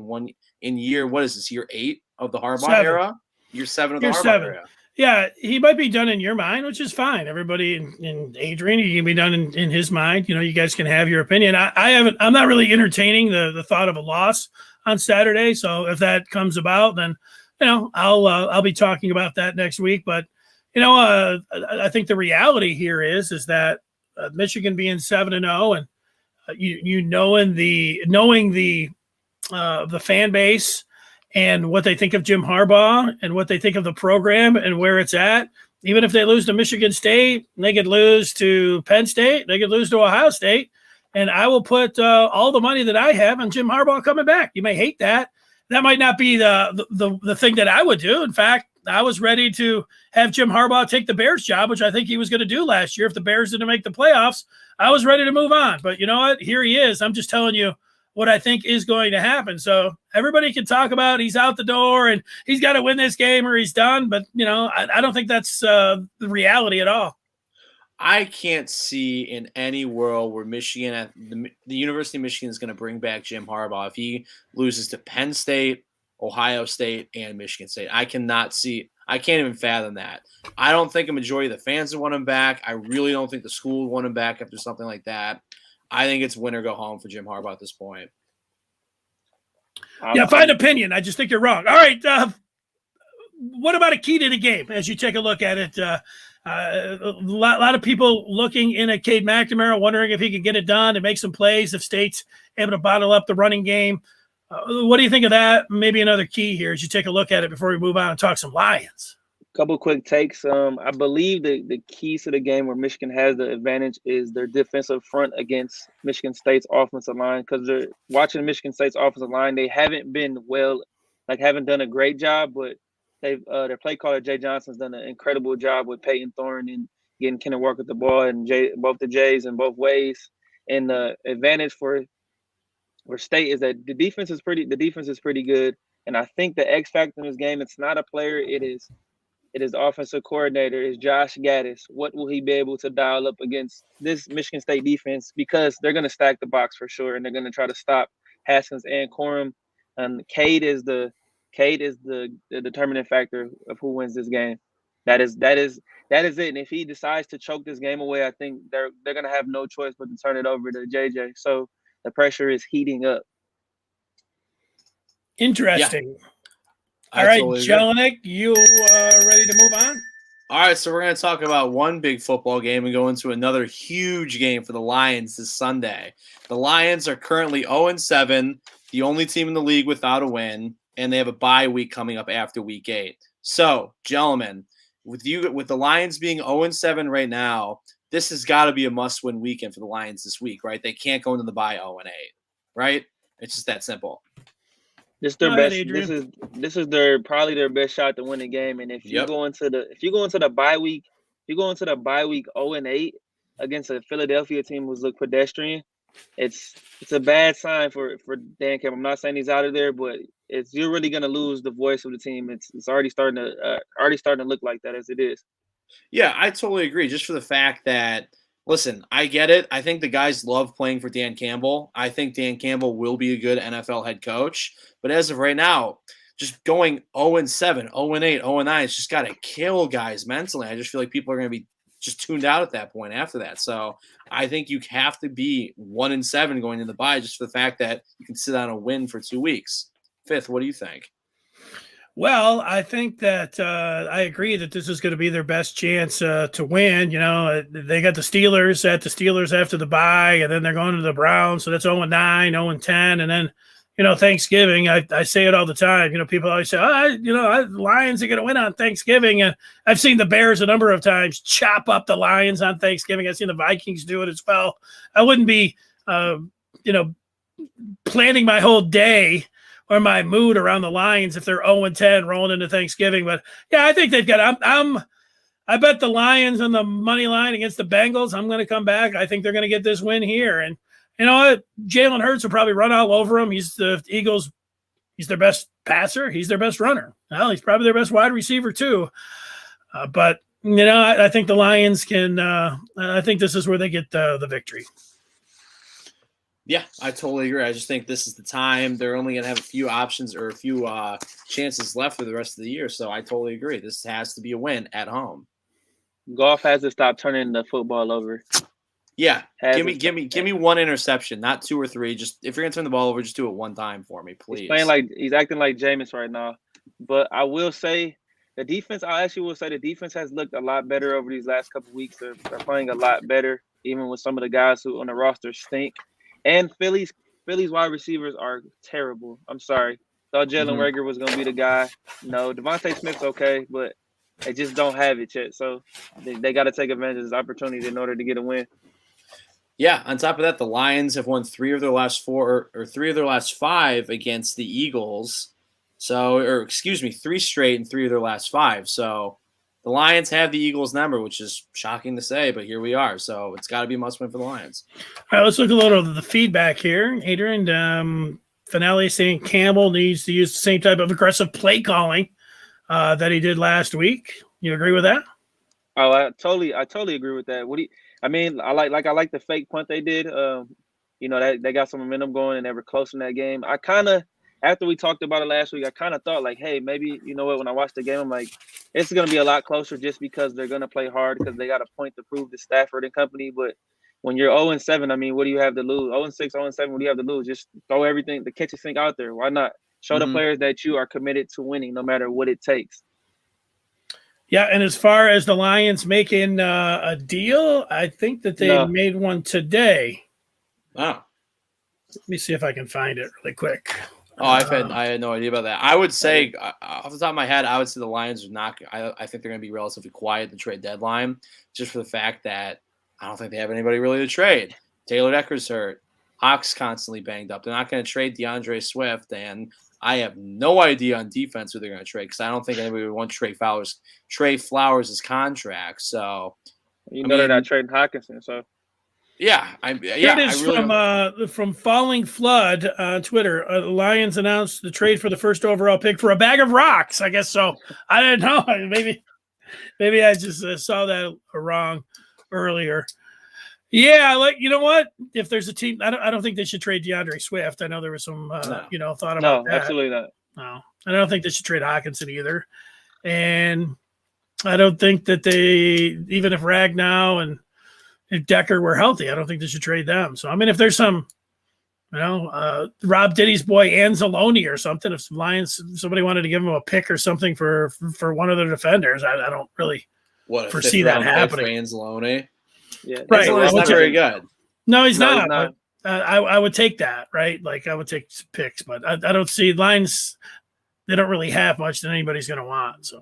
in year, what is this, year 8 of the Harbaugh era? Year 7 of the Harbaugh era. Yeah, he might be done in your mind, which is fine. Everybody in Adrian, he can be done in his mind. You guys can have your opinion. I'm not really entertaining the thought of a loss on Saturday. So if that comes about, then I'll be talking about that next week. But I think the reality here is that Michigan being 7-0, and knowing the fan base and what they think of Jim Harbaugh and what they think of the program and where it's at. Even if they lose to Michigan State, they could lose to Penn State, they could lose to Ohio State, and I will put all the money that I have on Jim Harbaugh coming back. You may hate that. That might not be the thing that I would do. In fact, I was ready to have Jim Harbaugh take the Bears job, which I think he was going to do last year. If the Bears didn't make the playoffs, I was ready to move on. But you know what? Here he is. I'm just telling you what I think is going to happen. So everybody can talk about he's out the door and he's got to win this game or he's done. But, I don't think that's the reality at all. I can't see in any world where Michigan, the University of Michigan, is going to bring back Jim Harbaugh if he loses to Penn State, Ohio State, and Michigan State. I can't even fathom that. I don't think a majority of the fans would want him back. I really don't think the school would want him back after something like that. I think it's win or go home for Jim Harbaugh at this point. Yeah, fine opinion. I just think you're wrong. All right. What about a key to the game as you take a look at it? A lot of people looking in at Cade McNamara, wondering if he could get it done and make some plays if State's able to bottle up the running game. What do you think of that? Maybe another key here as you take a look at it before we move on and talk some Lions. Couple quick takes. I believe the keys to the game where Michigan has the advantage is their defensive front against Michigan State's offensive line, because they're watching Michigan State's offensive line. They haven't been haven't done a great job, but they've their play caller Jay Johnson's done an incredible job with Peyton Thorne and getting Kenneth Walker the ball and both the Jays in both ways. And the advantage for State is that the defense is pretty good. And I think the X factor in this game, it's not a player, it is the offensive coordinator, is Josh Gaddis. What will he be able to dial up against this Michigan State defense? Because they're going to stack the box for sure, and they're going to try to stop Haskins and Corum. And Cade is the determining factor of who wins this game. That is it. And if he decides to choke this game away, I think they're going to have no choice but to turn it over to JJ. So the pressure is heating up. Interesting. Yeah. All right, Jelinek, you ready to move on? All right, so we're going to talk about one big football game and go into another huge game for the Lions this Sunday. The Lions are currently 0-7, the only team in the league without a win, and they have a bye week coming up after Week 8. So, gentlemen, with the Lions being 0-7 right now, this has got to be a must-win weekend for the Lions this week, right? They can't go into the bye 0-8, right? It's just that simple. This is their best. This is probably their best shot to win the game. And if you go into the bye week, 0-8 against a Philadelphia team who's looked pedestrian, it's a bad sign for Dan Campbell. I'm not saying he's out of there, but you're really gonna lose the voice of the team. It's already starting to look like that as it is. Yeah, I totally agree. Just for the fact that, listen, I get it. I think the guys love playing for Dan Campbell. I think Dan Campbell will be a good NFL head coach. But as of right now, just going 0-7, 0-8, 0-9, it's just got to kill guys mentally. I just feel like people are going to be just tuned out at that point after that. So I think you have to be 1-7 going into the bye just for the fact that you can sit on a win for 2 weeks. Fifth, what do you think? Well, I think that I agree that this is going to be their best chance to win. They got the Steelers after the bye, and then they're going to the Browns. So that's 0-9, 0-10. And then, Thanksgiving, I say it all the time. People always say, Lions are going to win on Thanksgiving. And I've seen the Bears a number of times chop up the Lions on Thanksgiving. I've seen the Vikings do it as well. I wouldn't be, planning my whole day or my mood around the Lions if they're 0-10 rolling into Thanksgiving. But yeah, I think they've got. I bet the Lions on the money line against the Bengals. I'm going to come back. I think they're going to get this win here, and You know what? Jalen Hurts will probably run all over him. He's the Eagles. He's their best passer. He's their best runner. Well, he's probably their best wide receiver too. But I think the Lions can. I think this is where they get the victory. Yeah, I totally agree. I just think this is the time. They're only going to have a few options or a few chances left for the rest of the year. So I totally agree. This has to be a win at home. Goff has to stop turning the football over. Yeah, give me one interception, not 2 or 3. Just if you're going to turn the ball over, just do it one time for me, please. He's acting like Jameis right now. But I will say the defense. I actually will say the defense has looked a lot better over these last couple of weeks. They're playing a lot better, even with some of the guys who on the roster stink. And Philly's wide receivers are terrible. I'm sorry. Thought Jalen Reagor was going to be the guy. No, Devontae Smith's okay, but they just don't have it yet. So they got to take advantage of this opportunity in order to get a win. Yeah, on top of that, the Lions have won 3 of their last 4 or 3 of their last 5 against the Eagles. 3 straight and 3 of their last 5. So the Lions have the Eagles number, which is shocking to say, but here we are. So it's got to be a must-win for the Lions. All right, let's look a little at the feedback here. Adrian, Finale saying Campbell needs to use the same type of aggressive play calling that he did last week. You agree with that? Oh, I totally agree with that. I like the fake punt they did. That they got some momentum going and they were close in that game. I kind of, after we talked about it last week, I kind of thought like, hey, maybe, you know what, when I watched the game, I'm like, it's going to be a lot closer just because they're going to play hard because they got a point to prove to Stafford and company. But when you're 0-7, I mean, what do you have to lose? 0-6, 0-7, what do you have to lose? Just throw everything, the kitchen sink out there. Why not? Show the players that you are committed to winning no matter what it takes. Yeah, and as far as the Lions making a deal, I think that they made one today. Oh. Let me see if I can find it really quick. Oh, I had no idea about that. I would say, off the top of my head, I would say the Lions are not. I think they're going to be relatively quiet at the trade deadline, just for the fact that I don't think they have anybody really to trade. Taylor Decker's hurt. Hawk's constantly banged up. They're not going to trade DeAndre Swift, and I have no idea on defense who they're going to trade because I don't think anybody would want Trey Flowers' contract. So they're not trading Hawkinson. So. Yeah, Here it is from Falling Flood on Twitter. The Lions announced the trade for the first overall pick for a bag of rocks. I guess so. I didn't know. Maybe I just saw that wrong earlier. Yeah, you know what? If there's a team, I don't think they should trade DeAndre Swift. I know there was some thought about that. No, absolutely not. No, I don't think they should trade Hawkinson either. And I don't think that even if Ragnow and if Decker were healthy, I don't think they should trade them. So, I mean, if there's some, Rob Diddy's boy Anzalone or something, if somebody wanted to give him a pick or something for one of their defenders, I don't really foresee that happening. Anzalone? Yeah, right. Anzalone's not very good. No, he's not. But, I would take that, right? Like, I would take picks, but I don't see Lions. They don't really have much that anybody's going to want, so.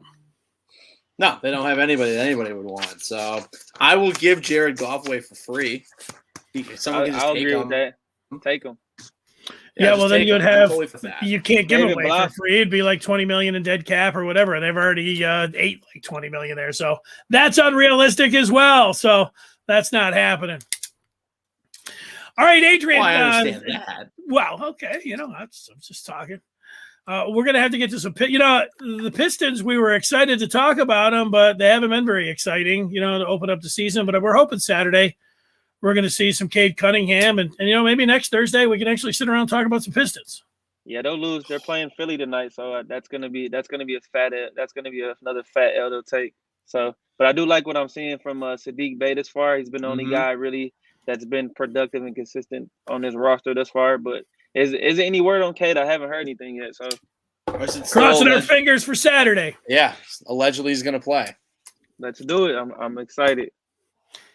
No, they don't have anybody that anybody would want. So I will give Jared Goff away for free. I'll agree with that. Take him. Yeah, well, then you would have totally you can't give him away for free. It'd be like $20 million in dead cap or whatever. They've already ate like $20 million there, so that's unrealistic as well. So that's not happening. All right, Adrian. Well, I understand that. Well, okay, I'm just talking. We're going to have to get to some the Pistons, we were excited to talk about them, but they haven't been very exciting, to open up the season. But we're hoping Saturday we're going to see some Cade Cunningham. And maybe next Thursday we can actually sit around and talk about some Pistons. Yeah, they'll lose. They're playing Philly tonight. So that's going to be another fat L they'll take. So, but I do like what I'm seeing from Sadiq Bey this far. He's been the only guy really that's been productive and consistent on this roster thus far. But is there any word on Cade? I haven't heard anything yet. So crossing our fingers for Saturday. Yeah, allegedly he's going to play. Let's do it. I'm excited.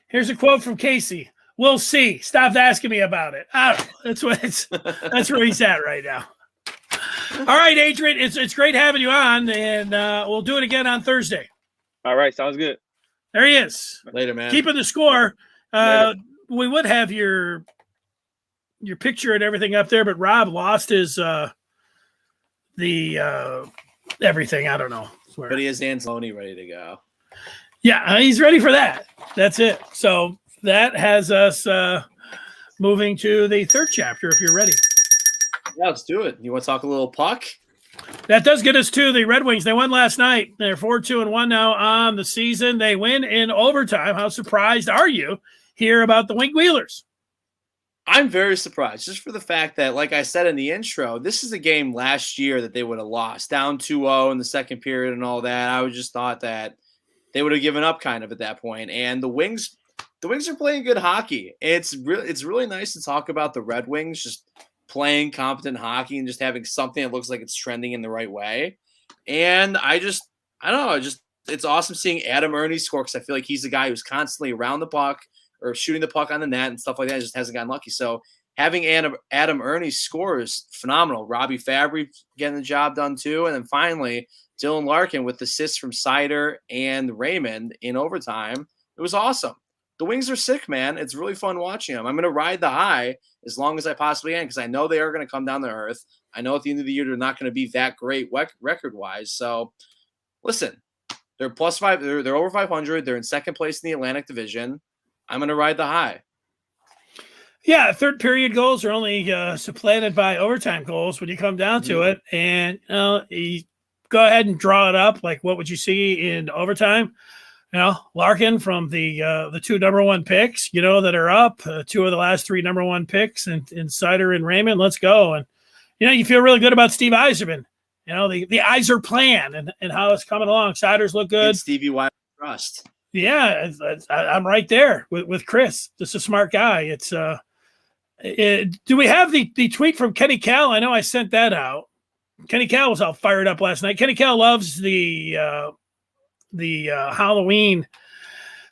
Here's a quote from Casey. We'll see. Stop asking me about it. I don't know. That's where he's at right now. All right, Adrian, it's great having you on, and we'll do it again on Thursday. All right, sounds good. There he is. Later, man. Keeping the score. We would have your picture and everything up there, but Rob lost his everything. I don't know. But he has Anzalone ready to go. Yeah, he's ready for that. That's it. So that has us moving to the third chapter if you're ready. Yeah, let's do it. You want to talk a little puck? That does get us to the Red Wings. They won last night. They're 4-2-1 now on the season. They win in overtime. How surprised are you here about the Wink Wheelers? I'm very surprised, just for the fact that, like I said in the intro, this is a game last year that they would have lost, down 2-0 in the second period and all that. I would just thought that they would have given up kind of at that point. And the Wings are playing good hockey. It's really nice to talk about the Red Wings just playing competent hockey and just having something that looks like it's trending in the right way. And I don't know, it's awesome seeing Adam Ernie score, because I feel like he's the guy who's constantly around the puck or shooting the puck on the net and stuff like that. Just hasn't gotten lucky. So having Adam Ernie score is phenomenal. Robbie Fabry getting the job done too. And then finally, Dylan Larkin with assists from Sider and Raymond in overtime. It was awesome. The Wings are sick, man. It's really fun watching them. I'm going to ride the high as long as I possibly can, because I know they are going to come down to earth. I know at the end of the year they're not going to be that great record-wise. So, listen, they're +5. They're over 500. They're in second place in the Atlantic Division. I'm going to ride the high. Yeah, third period goals are only supplanted by overtime goals when you come down to it. And you go ahead and draw it up. Like, what would you see in overtime? Larkin from the two number one picks, that are up, two of the last three number one picks, and Sider and Raymond. Let's go. And, you feel really good about Steve Yzerman, the Yzer plan and how it's coming along. Sider's look good. And Stevie Y trust. Yeah, I'm right there with Chris. Just a smart guy. It's do we have the tweet from Kenny Cal? I know I sent that out. Kenny Cal was all fired up last night. Kenny Cal loves the Halloween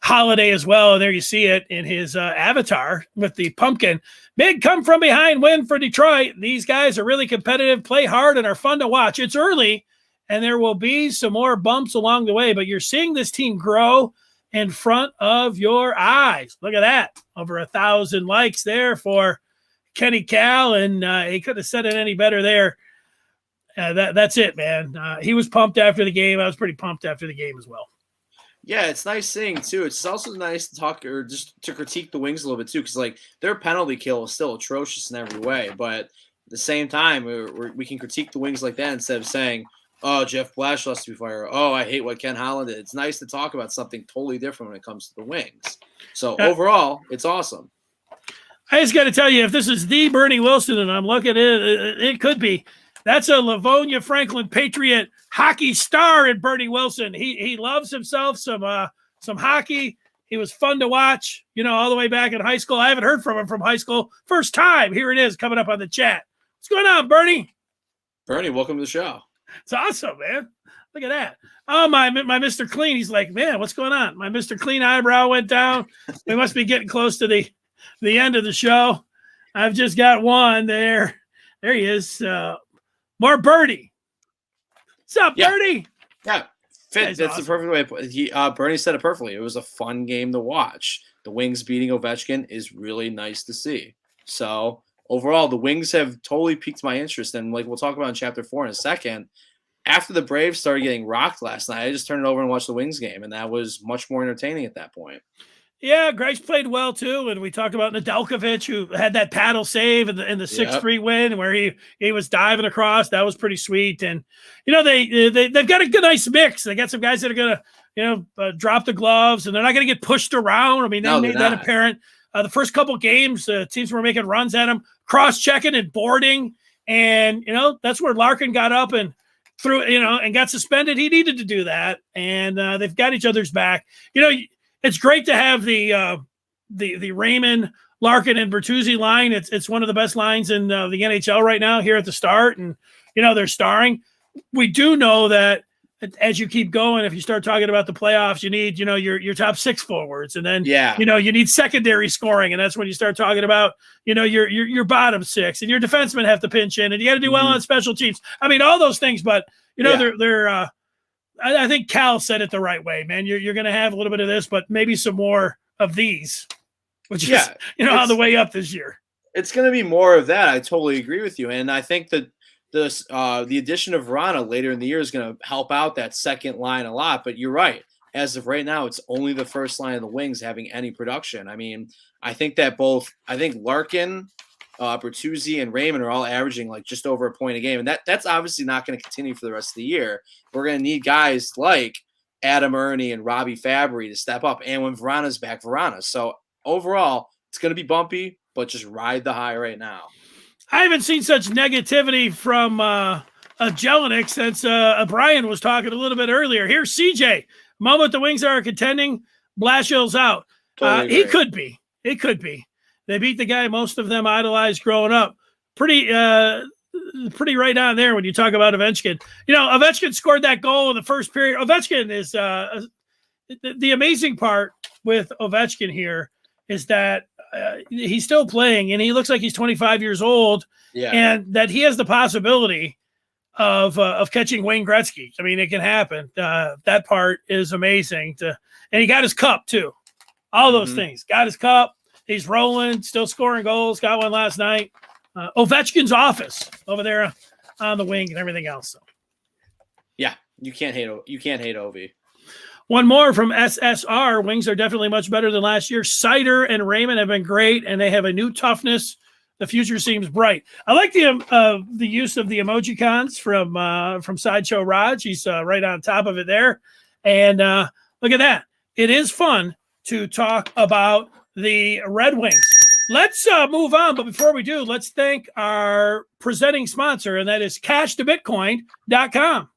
holiday as well. And there you see it in his avatar with the pumpkin. Big come from behind win for Detroit. These guys are really competitive, play hard, and are fun to watch. It's early, and there will be some more bumps along the way, but you're seeing this team grow in front of your eyes. Look at that. Over 1,000 likes there for Kenny Cal, and he couldn't have said it any better there. That's it, man. He was pumped after the game. I was pretty pumped after the game as well. Yeah, it's nice seeing too. It's also nice to talk or just to critique the Wings a little bit too, because like their penalty kill is still atrocious in every way. But at the same time, we can critique the Wings like that instead of saying, "Oh, Jeff Blash has to be fired." "Oh, I hate what Ken Holland did." It's nice to talk about something totally different when it comes to the Wings. So overall, it's awesome. I just got to tell you, if this is the Bernie Wilson, and I'm looking at it, it could be. That's a Livonia Franklin Patriot hockey star in Bernie Wilson. He loves himself some hockey. He was fun to watch, all the way back in high school. I haven't heard from him from high school. First time. Here it is coming up on the chat. What's going on, Bernie? Bernie, welcome to the show. It's awesome, man. Look at that. Oh, my Mr. Clean. He's like, man, what's going on? My Mr. Clean eyebrow went down. We must be getting close to the end of the show. I've just got one there. There he is. More Birdie. What's up, Birdie? Yeah, that's awesome. The perfect way to put it. Bernie said it perfectly. It was a fun game to watch. The Wings beating Ovechkin is really nice to see. So overall, the Wings have totally piqued my interest. And like we'll talk about in Chapter 4 in a second, after the Braves started getting rocked last night, I just turned it over and watched the Wings game, and that was much more entertaining at that point. Yeah, Grice played well too, and we talked about Nedeljkovic, who had that paddle save in the 6-3 win where he was diving across. That was pretty sweet, and they've got a good nice mix. They got some guys that are gonna drop the gloves, and they're not gonna get pushed around. I mean, they made that apparent. The first couple games, teams were making runs at them, cross-checking and boarding, and that's where Larkin got up and threw, and got suspended. He needed to do that, and they've got each other's back. It's great to have the Raymond, Larkin, and Bertuzzi line. It's one of the best lines in the NHL right now here at the start, and they're starring. We do know that as you keep going, if you start talking about the playoffs, you need your top six forwards, and then you need secondary scoring, and that's when you start talking about your bottom six, and your defensemen have to pinch in, and you got to do well on special teams. I mean, all those things, but they're I think Cal said it the right way, man. You're going to have a little bit of this, but maybe some more of these, which is on the way up this year. It's going to be more of that. I totally agree with you, and I think that the addition of Rana later in the year is going to help out that second line a lot. But you're right. as of right now, it's only the first line of the Wings having any production. I mean, I think Larkin, Bertuzzi, and Raymond are all averaging like just over a point a game. And that's obviously not going to continue for the rest of the year. We're going to need guys like Adam Ernie and Robbie Fabry to step up. And when Verana's back, Verana. So overall, it's going to be bumpy, but just ride the high right now. I haven't seen such negativity from Jelinek since Brian was talking a little bit earlier. Here's CJ. Moment the Wings are contending, Blashill's out. He could be. It could be. They beat the guy most of them idolized growing up. Pretty right on there when you talk about Ovechkin. You know, Ovechkin scored that goal in the first period. Ovechkin is the amazing part with Ovechkin here is that he's still playing and he looks like he's 25 years old, and that he has the possibility of catching Wayne Gretzky. I mean, it can happen. That part is amazing. And he got his cup too. All those things. Got his cup. He's rolling, still scoring goals. Got one last night. Ovechkin's office over there on the wing and everything else. So. Yeah, you can't hate Ovi. One more from SSR. Wings are definitely much better than last year. Sider and Raymond have been great, and they have a new toughness. The future seems bright. I like the use of the emojicons from Sideshow Raj. He's right on top of it there. And look at that. It is fun to talk about the Red Wings. Let's move on. But before we do, let's thank our presenting sponsor, and that is CashToBitcoin.com.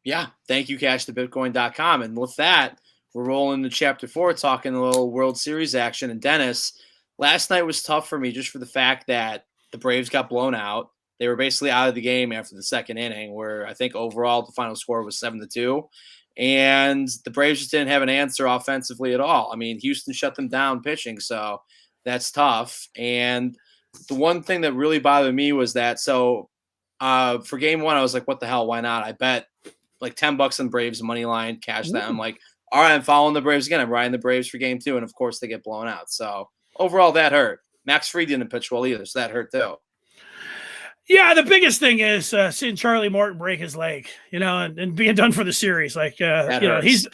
Yeah, thank you, CashToBitcoin.com. And with that, we're rolling to Chapter 4, talking a little World Series action. And Dennis, last night was tough for me just for the fact that the Braves got blown out. They were basically out of the game after the second inning, where I think overall the final score was 7-2. And the Braves just didn't have an answer offensively at all. I mean, Houston shut them down pitching, so that's tough. And the one thing that really bothered me was that, for game one, I was like, what the hell, why not? I bet like $10 on Braves money line, cash that. I'm like, all right, I'm following the Braves again. I'm riding the Braves for game two, and of course they get blown out. So overall, that hurt. Max Fried didn't pitch well either, so that hurt too. Yeah, the biggest thing is seeing Charlie Morton break his leg, and being done for the series. Like, he's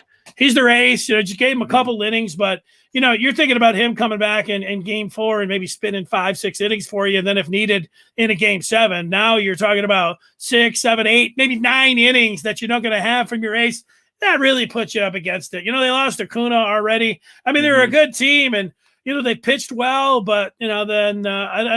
their ace. Just gave him a couple innings, but you're thinking about him coming back in game 4 and maybe spinning 5-6 innings for you, and then if needed in a game 7. Now you're talking about 6, 7, 8, maybe 9 innings that you're not going to have from your ace. That really puts you up against it. They lost Acuna already. I mean, they're a good team, and they pitched well, but, then I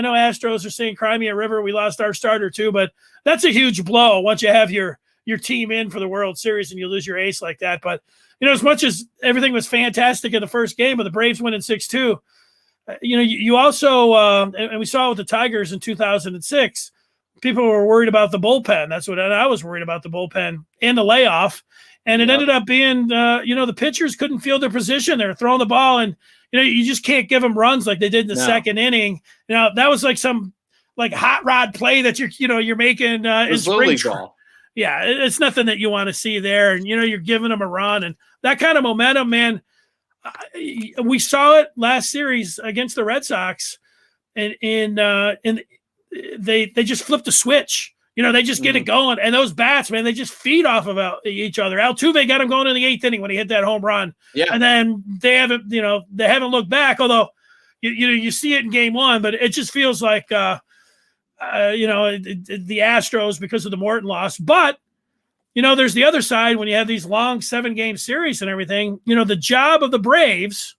know Astros are saying, cry me a river. We lost our starter too, but that's a huge blow once you have your team in for the World Series and you lose your ace like that. But, as much as everything was fantastic in the first game, but the Braves winning 6-2, you also, and we saw with the Tigers in 2006, people were worried about the bullpen. That's what I was worried about, the bullpen and the layoff. And it ended up being, the pitchers couldn't field their position. They were throwing the ball, and, you just can't give them runs like they did in the second inning. That was like some hot rod play that you're making in spring ball. Yeah, it's nothing that you want to see there. And, you're giving them a run and that kind of momentum, man. We saw it last series against the Red Sox, and they just flipped the switch. They just get it going. And those bats, man, they just feed off of each other. Altuve got him going in the 8th inning when he hit that home run. Yeah. And then they haven't looked back, although you see it in game 1, but it just feels like the Astros because of the Morton loss. But there's the other side when you have these long 7-game series and everything. The job of the Braves,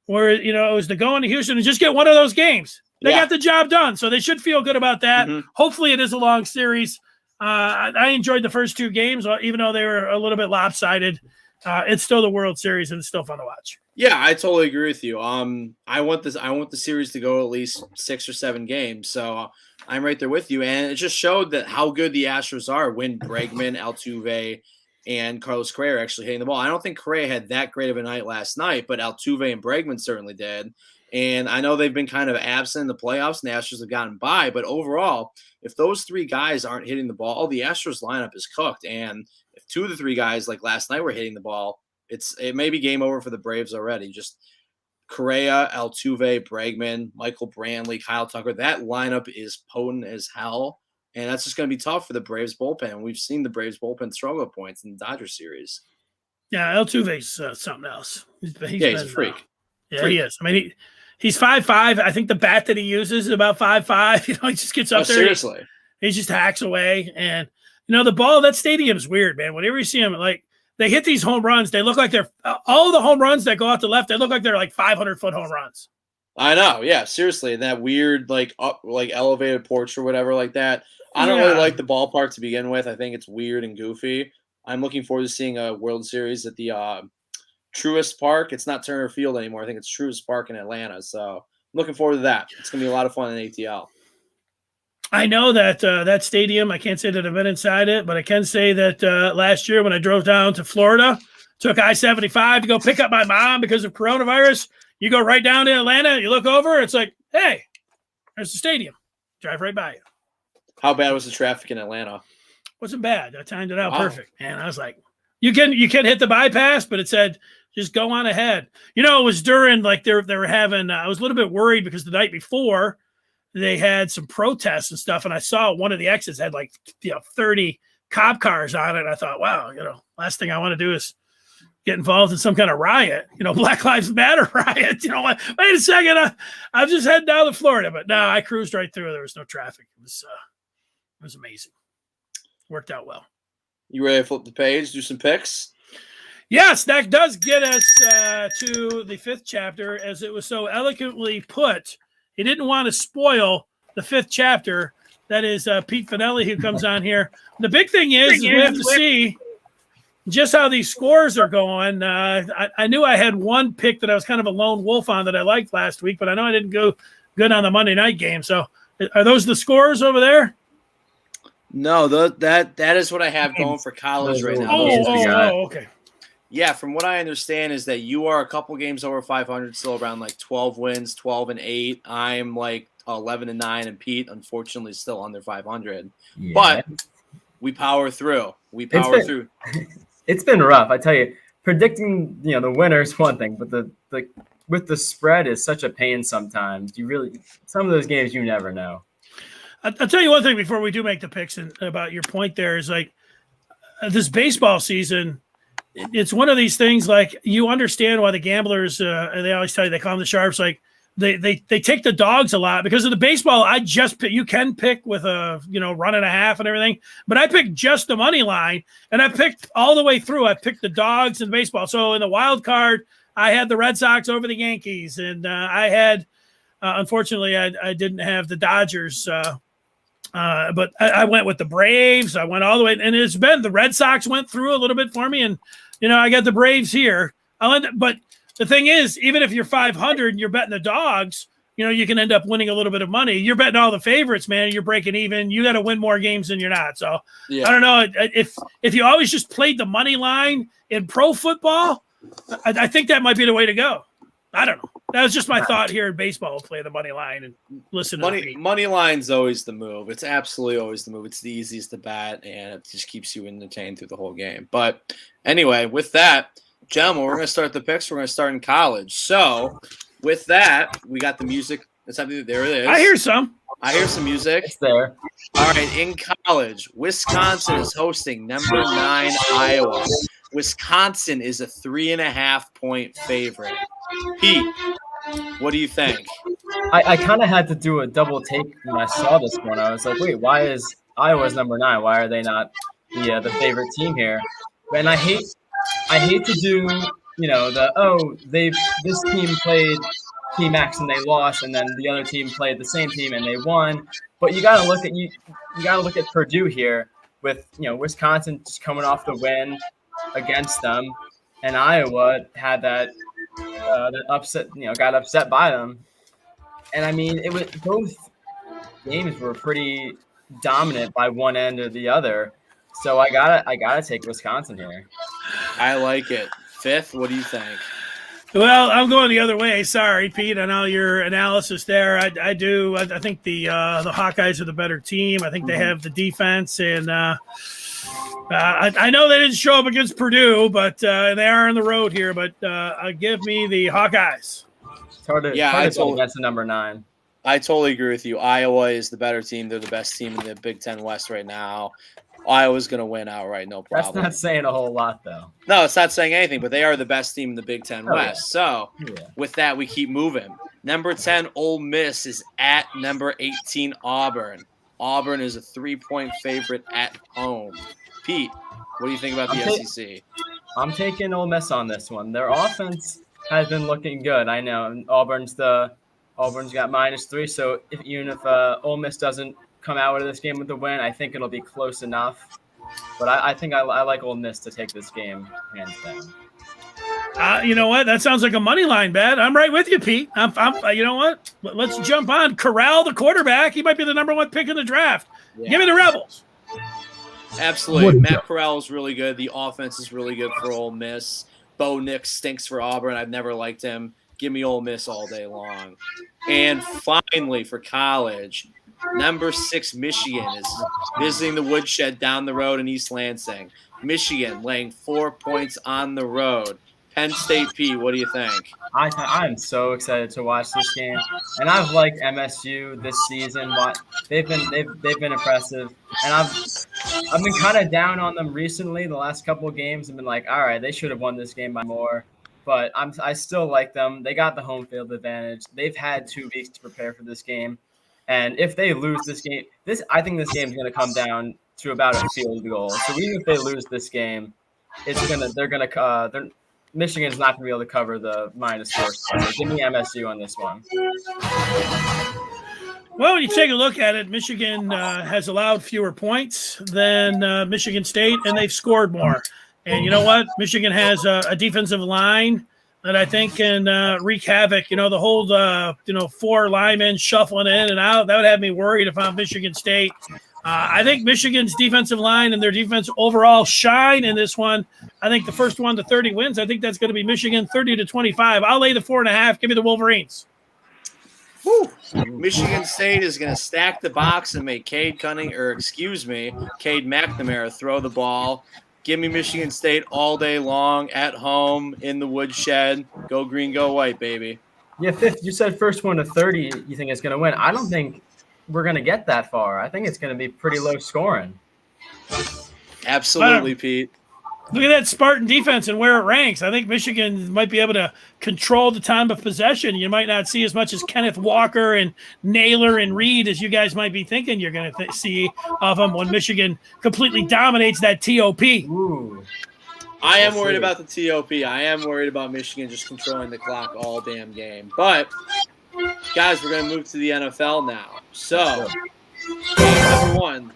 where it was to go into Houston and just get one of those games. They got the job done, so they should feel good about that. Hopefully it is a long series. I enjoyed the first 2 games, even though they were a little bit lopsided. It's still the World Series, and it's still fun to watch. Yeah, I totally agree with you. I want the series to go at least 6 or 7 games, so I'm right there with you. And it just showed that how good the Astros are when Bregman, Altuve, and Carlos Correa are actually hitting the ball. I don't think Correa had that great of a night last night, but Altuve and Bregman certainly did. And I know they've been kind of absent in the playoffs, and the Astros have gotten by. But overall, if those 3 guys aren't hitting the ball, the Astros lineup is cooked. And if 2 of the 3 guys like last night were hitting the ball, it may be game over for the Braves already. Just Correa, Altuve, Bregman, Michael Brantley, Kyle Tucker, that lineup is potent as hell. And that's just going to be tough for the Braves bullpen. We've seen the Braves bullpen struggle at points in the Dodgers series. Yeah, Altuve's something else. He's a freak. He is. I mean, he's 5'5". I think the bat that he uses is about 5'5". You know, he just gets up there. Seriously. He just hacks away. And, you know, the ball, that stadium's weird, man. Whenever you see him, like, they hit these home runs, they look like they're all the home runs that go out to left, they look like they're like 500-foot home runs. I know. Yeah, seriously. That weird, like, elevated porch or whatever like that. I don't really like the ballpark to begin with. I think it's weird and goofy. I'm looking forward to seeing a World Series at the Truist Park. It's not Turner Field anymore. I think it's Truist Park in Atlanta. So I'm looking forward to that. It's going to be a lot of fun in ATL. I know that that stadium, I can't say that I've been inside it, but I can say that last year when I drove down to Florida, took I-75 to go pick up my mom because of coronavirus, you go right down to Atlanta, you look over, it's like, hey, there's the stadium. Drive right by you. How bad was the traffic in Atlanta? Wasn't bad. I timed it out perfect. And I was like, you can hit the bypass, but it said, just go on ahead. You know, it was during, like, they were having, I was a little bit worried because the night before they had some protests and stuff. And I saw one of the exits had like, 30 cop cars on it. And I thought, wow, last thing I want to do is get involved in some kind of riot, Black Lives Matter riot. Wait a second. I'm just heading down to Florida, but no, I cruised right through. There was no traffic. It was amazing. Worked out well. You ready to flip the page, do some picks? Yes, that does get us to the fifth chapter, as it was so eloquently put. He didn't want to spoil the fifth chapter. That is Pete Finelli who comes on here. The big thing is we have to see just how these scores are going. I knew I had one pick that I was kind of a lone wolf on that I liked last week, but I know I didn't go good on the Monday night game. So are those the scores over there? No, that is what I have going for college right now. Oh, okay. Yeah, from what I understand is that you are a couple games over 500, still around like 12 wins, 12-8. I'm like 11-9, and Pete, unfortunately, still under 500. Yeah. But we power through. Through. It's been rough, I tell you. Predicting, the winner is one thing, but the with the spread is such a pain sometimes. Some of those games you never know. I'll tell you one thing before we do make the picks, and about your point there is like this baseball season. It's one of these things, like, you understand why the gamblers, they always tell you, they call them the sharps, like they take the dogs a lot because of the baseball. I just pick, you can pick with a, run and a half and everything, but I picked just the money line, and I picked all the way through. I picked the dogs in baseball. So in the wild card, I had the Red Sox over the Yankees, and I had, unfortunately, I didn't have the Dodgers, but I went with the Braves. I went all the way, and it's been the Red Sox went through a little bit for me, and I got the Braves here. But the thing is, even if you're 500 and you're betting the dogs, you can end up winning a little bit of money. You're betting all the favorites, man. You're breaking even. You got to win more games than you're not. So yeah. I don't know if you always just played the money line in pro football, I think that might be the way to go. I don't know. That was just my thought here in baseball. Play the money line and listen to money line's always the move. It's absolutely always the move. It's the easiest to bet, and it just keeps you entertained through the whole game. But anyway, with that, gentlemen, we're going to start the picks. We're going to start in college. So with that, we got the music. There it is. I hear some music. It's there. All right, in college, Wisconsin is hosting number 9 Iowa. Wisconsin is a 3.5-point favorite. Pete, what do you think? I kind of had to do a double take when I saw this one. I was like, wait, why is Iowa's number 9? Why are they not the favorite team here? And I hate to do this team played Team X and they lost, and then the other team played the same team and they won. But you got to look at Purdue here with Wisconsin just coming off the win against them, and Iowa had that upset, got upset by them. And I mean, it was both games were pretty dominant by one end or the other. So I gotta take Wisconsin here. I like it. Fifth, what do you think? Well, I'm going the other way. Sorry, Pete. I know your analysis there. I do. I think the Hawkeyes are the better team. I think they have the defense, and I know they didn't show up against Purdue, but they are on the road here. But give me the Hawkeyes. It's hard to go against the number 9. I totally agree with you. Iowa is the better team. They're the best team in the Big Ten West right now. Iowa's going to win outright, no problem. That's not saying a whole lot, though. No, it's not saying anything, but they are the best team in the Big Ten West. Yeah. So with that, we keep moving. Number 10, Ole Miss is at number 18, Auburn. Auburn is a 3-point favorite at home. Pete, what do you think about the SEC? I'm taking Ole Miss on this one. Their offense has been looking good. I know Auburn's got -3, so even if Ole Miss doesn't come out of this game with a win, I think it'll be close enough. But I think I like Ole Miss to take this game hands down. You know what? That sounds like a money line bet. I'm right with you, Pete. You know what? Let's jump on. Corral, the quarterback. He might be the number 1 pick in the draft. Yeah. Give me the Rebels. Absolutely. Matt Corral is really good. The offense is really good for Ole Miss. Bo Nix stinks for Auburn. I've never liked him. Give me Ole Miss all day long. And finally, for college, number 6, Michigan is visiting the Woodshed down the road in East Lansing. Michigan laying 4 points on the road. Penn State, P, what do you think? I'm so excited to watch this game, and I've liked MSU this season. They've been impressive, and I've been kind of down on them recently. The last couple of games, I've been like, all right, they should have won this game by more. But I still like them. They got the home field advantage. They've had 2 weeks to prepare for this game, and if they lose this game, I think this game is going to come down to about a field goal. So even if they lose this game, Michigan's not going to be able to cover the -4. So give me MSU on this one. Well, when you take a look at it, Michigan has allowed fewer points than Michigan State, and they've scored more. And you know what? Michigan has a defensive line that I think can wreak havoc. You know, the whole 4 linemen shuffling in and out, that would have me worried if I'm Michigan State. I think Michigan's defensive line and their defense overall shine in this one. I think the first 1 to 30 wins. I think that's going to be Michigan 30-25. I'll lay the 4.5. Give me the Wolverines. Woo. Michigan State is going to stack the box and make Cade McNamara throw the ball. Give me Michigan State all day long at home in the Woodshed. Go green, go white, baby. Yeah, Fifth, you said first 1 to 30 you think it's going to win. I don't think we're going to get that far. I think it's going to be pretty low scoring. Absolutely, Pete. Look at that Spartan defense and where it ranks. I think Michigan might be able to control the time of possession. You might not see as much as Kenneth Walker and Naylor and Reed as you guys might be thinking you're going to see of them when Michigan completely dominates that TOP. Ooh. I am worried about the TOP. I am worried about Michigan just controlling the clock all damn game. But, guys, we're going to move to the NFL now. So, game number 1,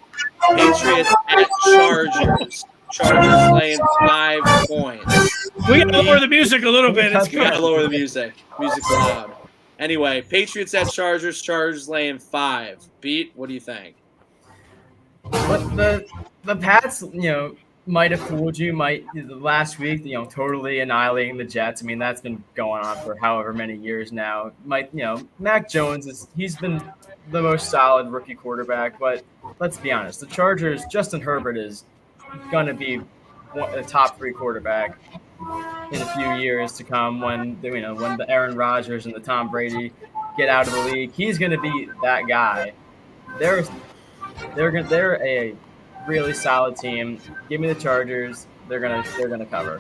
Patriots at Chargers. Chargers laying 5 points. We got to lower the music a little bit. We got to lower the music. Music's loud. Anyway, Patriots at Chargers. Chargers laying 5. Pete, what do you think? But the Pats, might have fooled you. Last week, totally annihilating the Jets. I mean, that's been going on for however many years now. Mac Jones he's been the most solid rookie quarterback. But let's be honest, the Chargers, Justin Herbert is going to be a top 3 quarterback in a few years to come when the Aaron Rodgers and the Tom Brady get out of the league. He's going to be that guy. They're a really solid team. Give me the Chargers. They're gonna cover.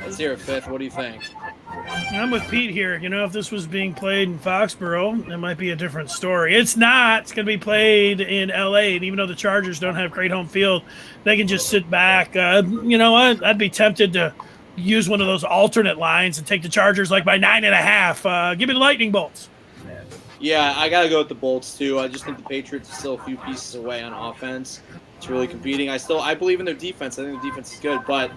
Let's hear it, Fifth. What do you think? I'm with Pete here. If this was being played in Foxborough, it might be a different story. It's not. It's going to be played in L.A., and even though the Chargers don't have great home field, they can just sit back. You know what? I'd be tempted to use one of those alternate lines and take the Chargers by 9.5. Give me the Lightning Bolts. Yeah, I got to go with the Bolts, too. I just think the Patriots are still a few pieces away on offense. It's really competing. I believe in their defense. I think the defense is good, but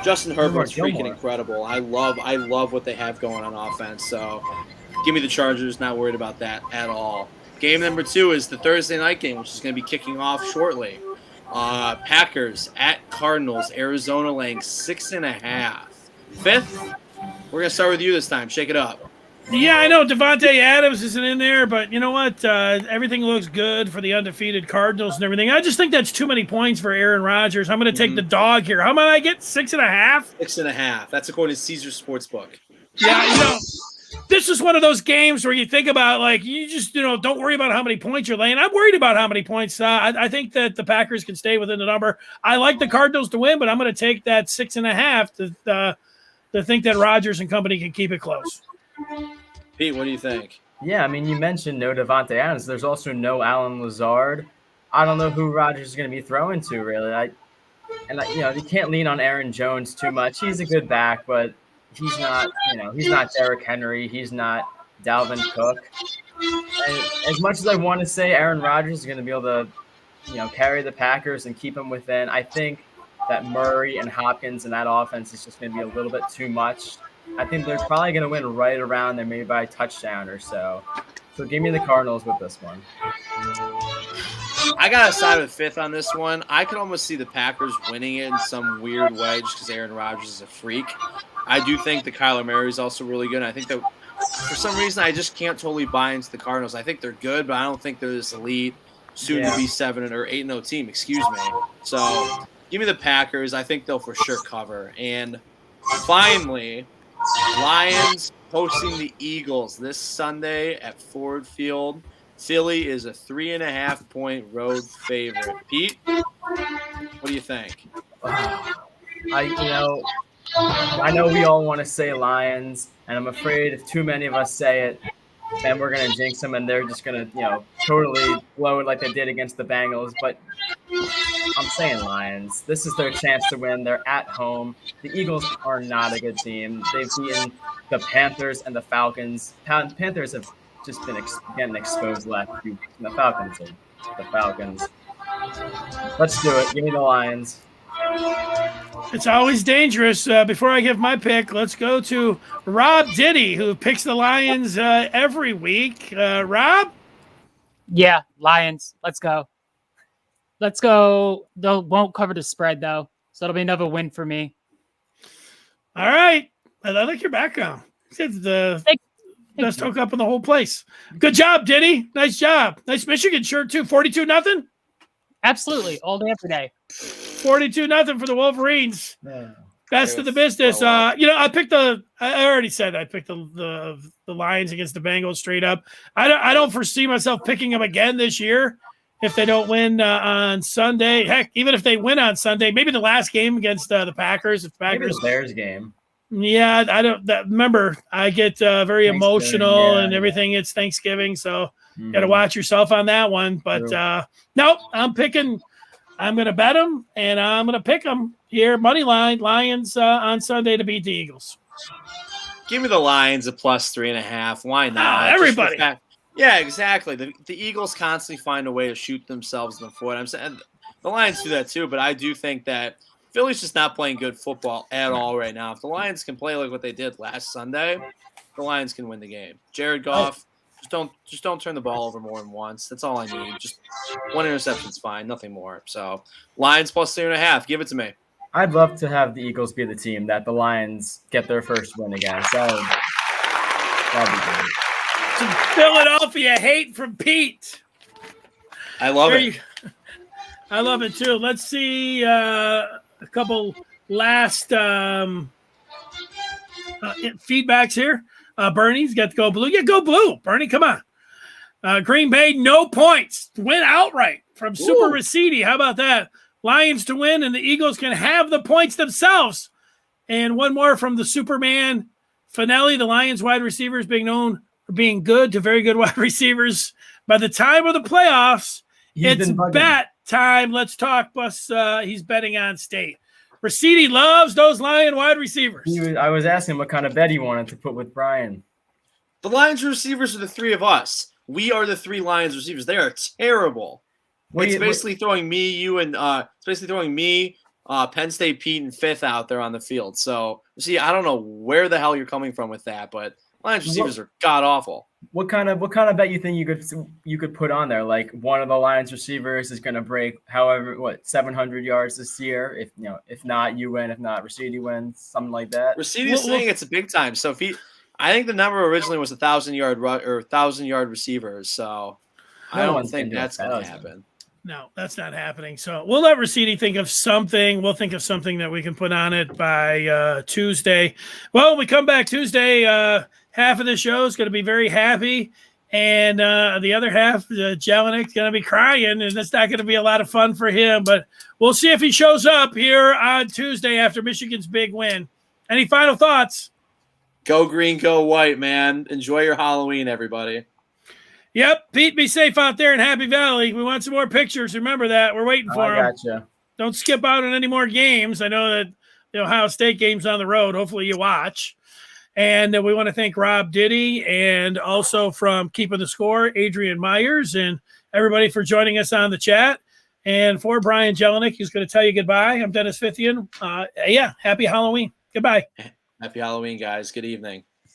Justin Herbert's freaking incredible. I love what they have going on offense. So give me the Chargers. Not worried about that at all. Game number 2 is the Thursday night game, which is going to be kicking off shortly. Packers at Cardinals. Arizona laying 6.5. Fifth, we're going to start with you this time. Shake it up. Yeah, I know Devontae Adams isn't in there, but you know what? Everything looks good for the undefeated Cardinals and everything. I just think that's too many points for Aaron Rodgers. I'm going to take the dog here. How might I get 6.5? 6.5. That's according to Caesar Sportsbook. Yeah, this is one of those games where you think about, like, you just, don't worry about how many points you're laying. I'm worried about how many points. I think that the Packers can stay within the number. I like the Cardinals to win, but I'm going to take that 6.5 to think that Rodgers and company can keep it close. Pete, what do you think? Yeah, I mean, you mentioned no Devontae Adams. There's also no Alan Lazard. I don't know who Rodgers is going to be throwing to, really. You can't lean on Aaron Jones too much. He's a good back, but he's not Derrick Henry. He's not Dalvin Cook. And as much as I want to say Aaron Rodgers is going to be able to, carry the Packers and keep them within, I think that Murray and Hopkins and that offense is just going to be a little bit too much. I think they're probably going to win right around there, maybe by a touchdown or so. So give me the Cardinals with this one. I got to side with Fifth on this one. I could almost see the Packers winning it in some weird way just because Aaron Rodgers is a freak. I do think the Kyler Murray is also really good. I think that for some reason I just can't totally buy into the Cardinals. I think they're good, but I don't think they're this elite, soon-to-be 7 or 8-0 team. Excuse me. So give me the Packers. I think they'll for sure cover. And finally, Lions hosting the Eagles this Sunday at Ford Field. Philly is a 3.5-point road favorite. Pete, what do you think? I know we all want to say Lions, and I'm afraid if too many of us say it, then we're going to jinx them, and they're just going to, totally blow it like they did against the Bengals. But I'm saying Lions. This is their chance to win. They're at home. The Eagles are not a good team. They've beaten the Panthers and the Falcons. Panthers have just been getting exposed last week. And the Falcons are the Falcons. Let's do it. Give me the Lions. It's always dangerous. Before I give my pick, let's go to Rob Diddy, who picks the Lions every week. Rob? Yeah, Lions. Let's go. Let's go. They won't cover the spread, though, so it'll be another win for me. All right. I like your background. It's the best hook up in the whole place. Good job, Diddy. Nice job. Nice Michigan shirt, too. 42-0? Absolutely. All day, every day. 42-0 for the Wolverines. Yeah. Best of the business. I picked I already said I picked the Lions against the Bengals straight up. I don't foresee myself picking them again this year if they don't win on Sunday. Heck, even if they win on Sunday, maybe the last game against the Packers. If Packers, maybe the Bears game. Yeah, I don't. Remember, I get very emotional and everything. It's Thanksgiving, so got to watch yourself on that one. But no, I'm picking. I'm going to bet them, and I'm going to pick them here. Money line, Lions on Sunday to beat the Eagles. Give me the Lions a plus 3.5. Why not? Everybody. Yeah, exactly. The Eagles constantly find a way to shoot themselves in the foot. I'm saying the Lions do that too, but I do think that Philly's just not playing good football at all right now. If the Lions can play like what they did last Sunday, the Lions can win the game. Jared Goff, just don't turn the ball over more than once. That's all I need. Just one interception's fine, nothing more. So Lions plus 3.5. Give it to me. I'd love to have the Eagles be the team that the Lions get their first win against. That'd be great. Some Philadelphia hate from Pete. I love it. I love it too. Let's see a couple last feedbacks here. Bernie's got to go blue. Yeah, go blue. Bernie, come on. Green Bay, no points. Win outright from Super Ricidi. How about that? Lions to win, and the Eagles can have the points themselves. And one more from the Superman Finelli, the Lions wide receivers being known for being good to very good wide receivers. By the time of the playoffs, it's bet time. Let's talk bus. He's betting on State. Ricidi loves those Lion wide receivers. I was asking what kind of bet he wanted to put with Brian. The Lions receivers are the three of us. We are the three Lions receivers. They are terrible. It's basically throwing me, Penn State Pete, and Fifth out there on the field. So, see, I don't know where the hell you're coming from with that, but Lions receivers are god awful. What kind of bet you think you could put on there? Like one of the Lions receivers is going to break 700 yards this year. If not, you win. If not, Ricidi wins. Something like that. Ricidi's saying it's a big time. So I think the number originally was 1,000-yard receivers. So I don't think that's going to happen. No, that's not happening. So we'll let Ricidi think of something. We'll think of something that we can put on it by Tuesday. Well, when we come back Tuesday, half of the show is going to be very happy. And the other half, Jelinek, going to be crying, and it's not going to be a lot of fun for him. But we'll see if he shows up here on Tuesday after Michigan's big win. Any final thoughts? Go green, go white, man. Enjoy your Halloween, everybody. Yep. Pete, be safe out there in Happy Valley. We want some more pictures. Remember that. We're waiting for them. Gotcha. Don't skip out on any more games. I know that the Ohio State game's on the road. Hopefully you watch. And we want to thank Rob Diddy and also from Keeping the Score, Adrian Myers, and everybody for joining us on the chat. And for Brian Jelinek, who's going to tell you goodbye, I'm Dennis Fithian. Happy Halloween. Goodbye. Happy Halloween, guys. Good evening.